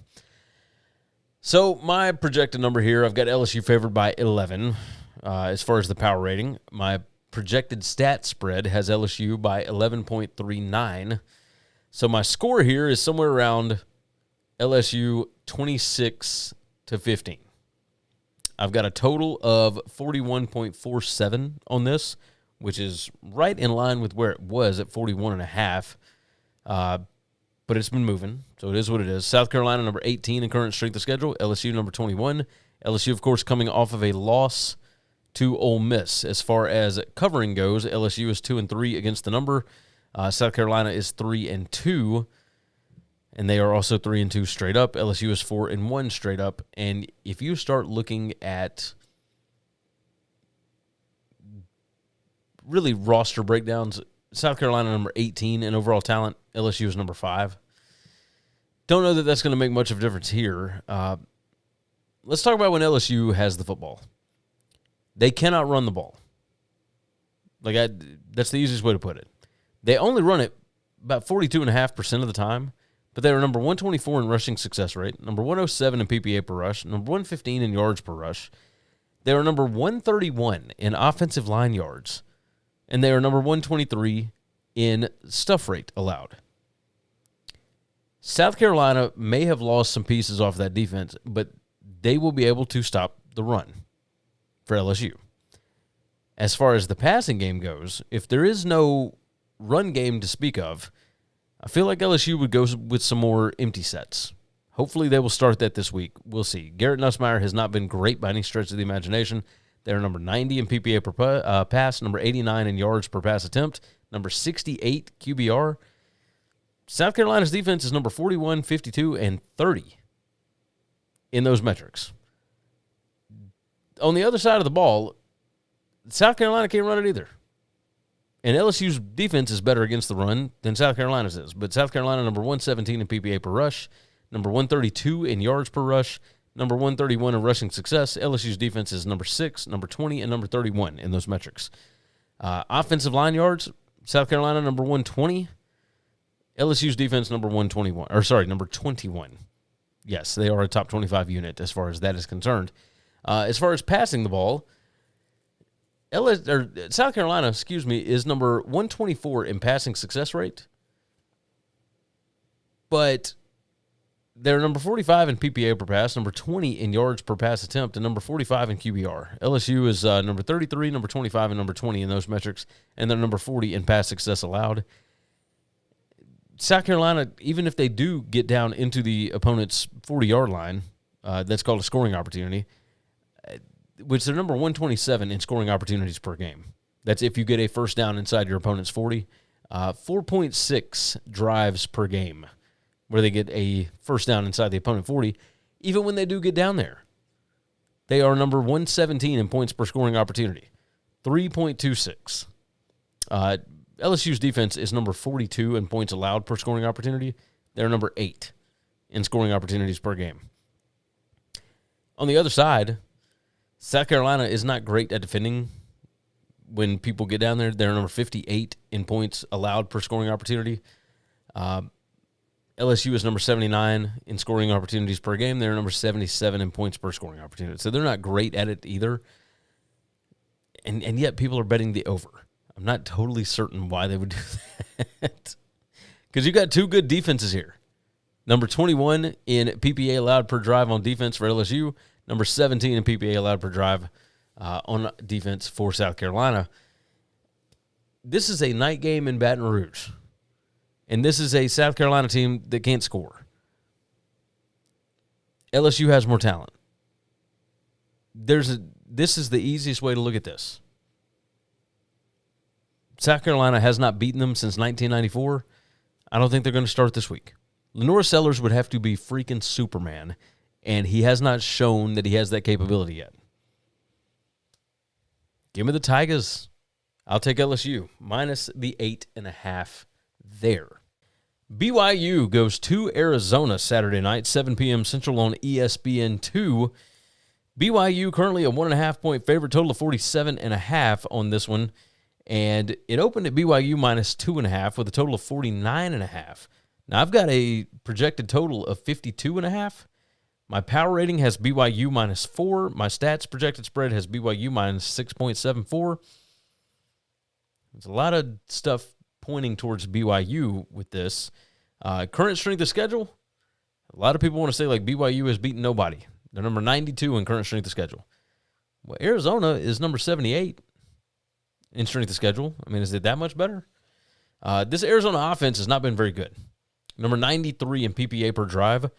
[SPEAKER 6] So my projected number here, I've got LSU favored by 11 as far as the power rating. My projected stat spread has LSU by 11.39. So my score here is somewhere around LSU 26-15. I've got a total of 41.47 on this, which is right in line with where it was at 41.5. But it's been moving, so it is what it is. South Carolina, number 18 in current strength of schedule. LSU, number 21. LSU, of course, coming off of a loss to Ole Miss. As far as covering goes, LSU is 2-3 against the number. South Carolina is 3-2, and they are also 3-2 straight up. LSU is 4-1 straight up. And if you start looking at really roster breakdowns, South Carolina number 18 in overall talent. LSU is number 5. Don't know that that's going to make much of a difference here. Let's talk about when LSU has the football. They cannot run the ball. That's the easiest way to put it. They only run it about 42.5% of the time, but they were number 124 in rushing success rate, number 107 in PPA per rush, number 115 in yards per rush. They were number 131 in offensive line yards, and they are number 123 in stuff rate allowed. South Carolina may have lost some pieces off that defense, but they will be able to stop the run for LSU. As far as the passing game goes, if there is no run game to speak of, I feel like LSU would go with some more empty sets. Hopefully they will start that this week. We'll see. Garrett Nussmeier has not been great by any stretch of the imagination. They're number 90 in PPA per pass, number 89 in yards per pass attempt, number 68 QBR. South Carolina's defense is number 41, 52, and 30 in those metrics. On the other side of the ball, South Carolina can't run it either. And LSU's defense is better against the run than South Carolina's is. But South Carolina, number 117 in PPA per rush, number 132 in yards per rush, number 131 in rushing success. LSU's defense is number 6, number 20, and number 31 in those metrics. Offensive line yards, South Carolina, number 120. LSU's defense, number 21. Yes, they are a top 25 unit as far as that is concerned. As far as passing the ball, South Carolina, is number 124 in passing success rate, but they're number 45 in PPA per pass, number 20 in yards per pass attempt, and number 45 in QBR. LSU is number 33, number 25, and number 20 in those metrics, and they're number 40 in pass success allowed. South Carolina, even if they do get down into the opponent's 40-yard line, that's called a scoring opportunity, which they're number 127 in scoring opportunities per game. That's if you get a first down inside your opponent's 40. 4.6 drives per game where they get a first down inside the opponent 40. Even when they do get down there, they are number 117 in points per scoring opportunity. 3.26. LSU's defense is number 42 in points allowed per scoring opportunity. They're number 8 in scoring opportunities per game. On the other side, South Carolina is not great at defending when people get down there. They're number 58 in points allowed per scoring opportunity. LSU is number 79 in scoring opportunities per game. They're number 77 in points per scoring opportunity. So they're not great at it either. And yet people are betting the over. I'm not totally certain why they would do that. Because you've got two good defenses here. Number 21 in PPA allowed per drive on defense for LSU. Number 17 in PPA allowed per drive on defense for South Carolina. This is a night game in Baton Rouge. And this is a South Carolina team that can't score. LSU has more talent. This is the easiest way to look at this. South Carolina has not beaten them since 1994. I don't think they're going to start this week. Lenore Sellers would have to be freaking Superman, and he has not shown that he has that capability yet. Give me the Tigers. I'll take LSU minus the 8.5 there. BYU goes to Arizona Saturday night, 7 p.m. Central on ESPN2. BYU currently a 1.5-point favorite, total of 47.5 on this one. And it opened at BYU minus 2.5 with a total of 49.5. Now, I've got a projected total of 52.5. My power rating has BYU minus 4. My stats projected spread has BYU minus 6.74. There's a lot of stuff pointing towards BYU with this. Current strength of schedule, a lot of people want to say like BYU has beaten nobody. They're number 92 in current strength of schedule. Well, Arizona is number 78 in strength of schedule. I mean, is it that much better? This Arizona offense has not been very good. Number 93 in PPA per drive.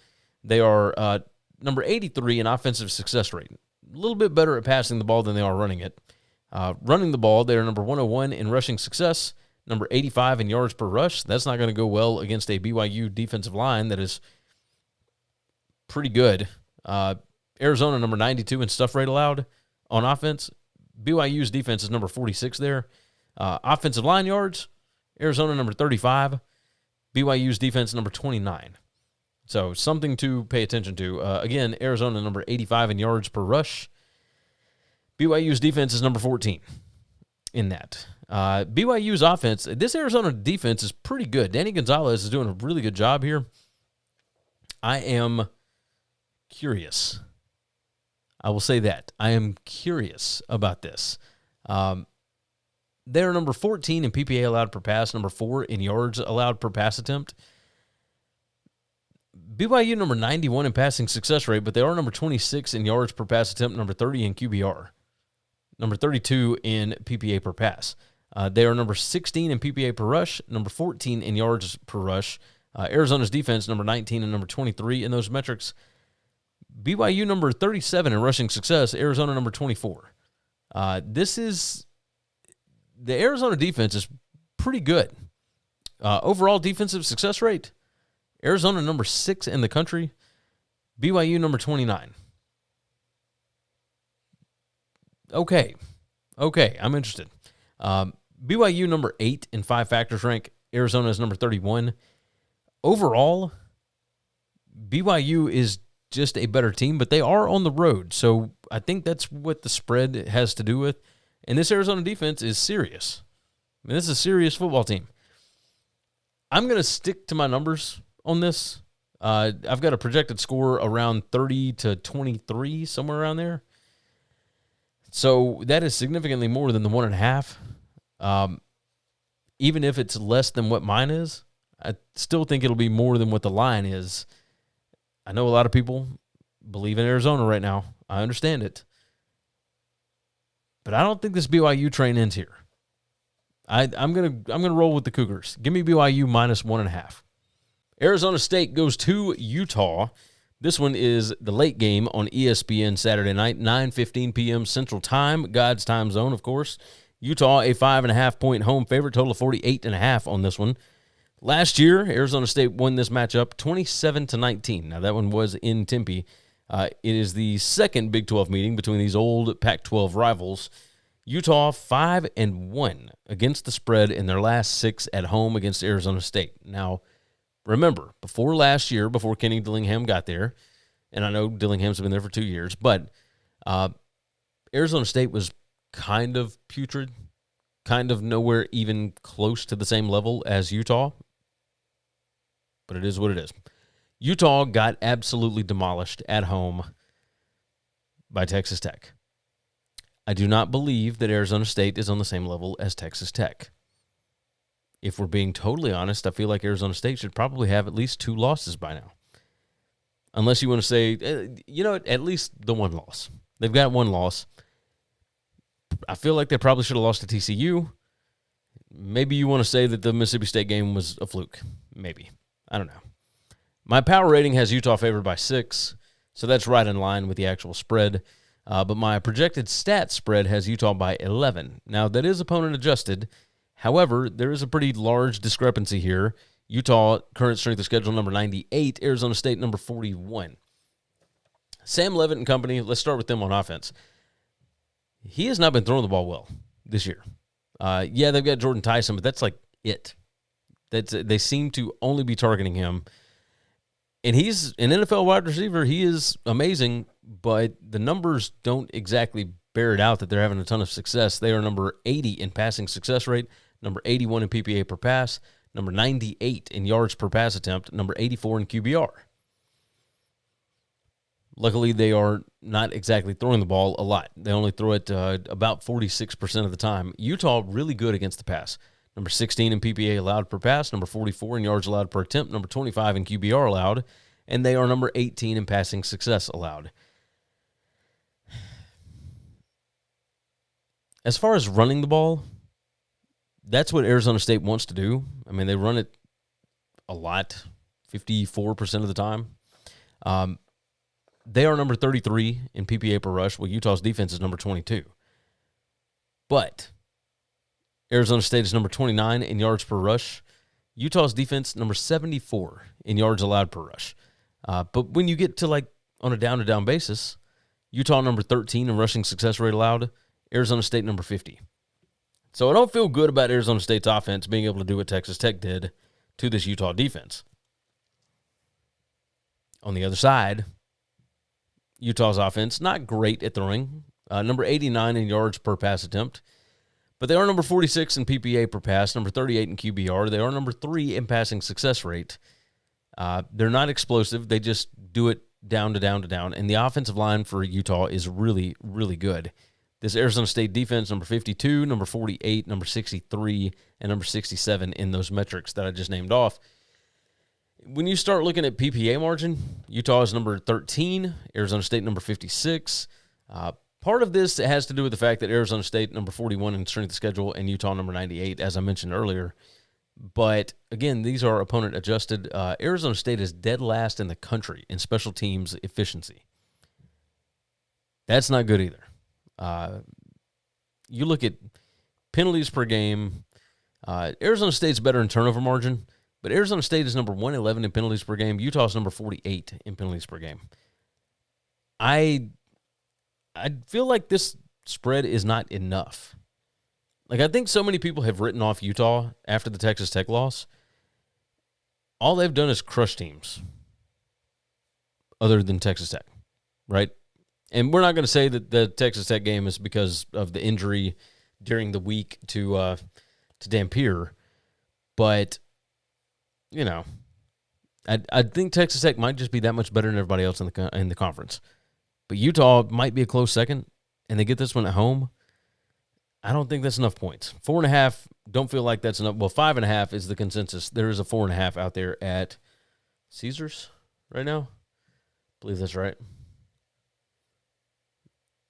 [SPEAKER 6] They are number 83 in offensive success rate. A little bit better at passing the ball than they are running it. Running the ball, they are number 101 in rushing success, number 85 in yards per rush. That's not going to go well against a BYU defensive line that is pretty good. Arizona, number 92 in stuff rate allowed on offense. BYU's defense is number 46 there. Offensive line yards, Arizona number 35. BYU's defense number 29. So something to pay attention to. Again, Arizona number 85 in yards per rush. BYU's defense is number 14 in that. BYU's offense, this Arizona defense is pretty good. Danny Gonzalez is doing a really good job here. I am curious. I will say that. I am curious about this. They're number 14 in PPA allowed per pass, number 4 in yards allowed per pass attempt. BYU number 91 in passing success rate, but they are number 26 in yards per pass attempt, number 30 in QBR, number 32 in PPA per pass. They are number 16 in PPA per rush, number 14 in yards per rush. Arizona's defense number 19 and number 23 in those metrics. BYU number 37 in rushing success, Arizona number 24. The Arizona defense is pretty good. Overall defensive success rate, Arizona number 6 in the country, BYU number 29. Okay, I'm interested. BYU number 8 in 5 factors rank, Arizona is number 31. Overall, BYU is just a better team, but they are on the road, so I think that's what the spread has to do with. And this Arizona defense is serious. I mean, this is a serious football team. I'm going to stick to my numbers on this. I've got a projected score around 30 to 23, somewhere around there. So that is significantly more than the 1.5. Even if it's less than what mine is, I still think it'll be more than what the line is. I know a lot of people believe in Arizona right now. I understand it. But I don't think this BYU train ends here. I'm gonna roll with the Cougars. Give me BYU minus 1.5. Arizona State goes to Utah. This one is the late game on ESPN Saturday night, 9:15 p.m. Central Time, God's time zone, of course. Utah, a 5.5-point home favorite, total of 48.5 on this one. Last year, Arizona State won this matchup 27-19. Now, that one was in Tempe. It is the second Big 12 meeting between these old Pac-12 rivals. Utah 5-1 against the spread in their last 6 at home against Arizona State. Now, remember, before last year, before Kenny Dillingham got there, and I know Dillingham's been there for 2 years, but Arizona State was kind of putrid, kind of nowhere even close to the same level as Utah. But it is what it is. Utah got absolutely demolished at home by Texas Tech. I do not believe that Arizona State is on the same level as Texas Tech. If we're being totally honest, I feel like Arizona State should probably have at least 2 losses by now. Unless you want to say, at least the 1 loss. They've got 1 loss. I feel like they probably should have lost to TCU. Maybe you want to say that the Mississippi State game was a fluke. Maybe. I don't know. My power rating has Utah favored by 6, so that's right in line with the actual spread. But my projected stat spread has Utah by 11. Now, that is opponent adjusted. However, there is a pretty large discrepancy here. Utah, current strength of schedule, number 98. Arizona State, number 41. Sam Leavitt and company, let's start with them on offense. He has not been throwing the ball well this year. They've got Jordan Tyson, but that's like it. They seem to only be targeting him. And he's an NFL wide receiver. He is amazing, but the numbers don't exactly bear it out that they're having a ton of success. They are number 80 in passing success rate, number 81 in PPA per pass, number 98 in yards per pass attempt, number 84 in QBR. Luckily, they are not exactly throwing the ball a lot. They only throw it about 46% of the time. Utah, really good against the pass. Number 16 in PPA allowed per pass, number 44 in yards allowed per attempt, number 25 in QBR allowed, and they are number 18 in passing success allowed. As far as running the ball, that's what Arizona State wants to do. I mean, they run it a lot, 54% of the time. They are number 33 in PPA per rush, while Utah's defense is number 22. But Arizona State is number 29 in yards per rush. Utah's defense, number 74 in yards allowed per rush. But when you get to on a down-to-down basis, Utah number 13 in rushing success rate allowed, Arizona State number 50. So I don't feel good about Arizona State's offense being able to do what Texas Tech did to this Utah defense. On the other side, Utah's offense, not great at throwing, number 89 in yards per pass attempt, but they are number 46 in PPA per pass, number 38 in QBR. They are number 3 in passing success rate. They're not explosive. They just do it down to down to down, and the offensive line for Utah is really, really good. This Arizona State defense, number 52, number 48, number 63, and number 67 in those metrics that I just named off. When you start looking at PPA margin, Utah is number 13, Arizona State number 56. Part of this has to do with the fact that Arizona State number 41 in strength of schedule and Utah number 98, as I mentioned earlier. But, again, these are opponent adjusted. Arizona State is dead last in the country in special teams efficiency. That's not good either. You look at penalties per game. Arizona State's better in turnover margin, but Arizona State is number 111 in penalties per game. Utah's number 48 in penalties per game. I feel like this spread is not enough. I think so many people have written off Utah after the Texas Tech loss. All they've done is crush teams other than Texas Tech, right? And we're not going to say that the Texas Tech game is because of the injury during the week to Dampier, but I think Texas Tech might just be that much better than everybody else in the conference. But Utah might be a close second, and they get this one at home. I don't think that's enough points. 4.5, don't feel like that's enough. Well, 5.5 is the consensus. There is a 4.5 out there at Segars right now. I believe that's right.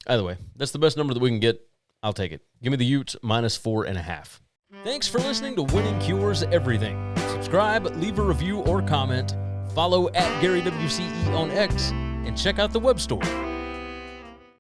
[SPEAKER 6] Either way, that's the best number that we can get. I'll take it. Give me the Utes minus 4.5.
[SPEAKER 7] Thanks for listening to Winning Cures Everything. Subscribe, leave a review or comment, follow at GaryWCE on X, and check out the web store,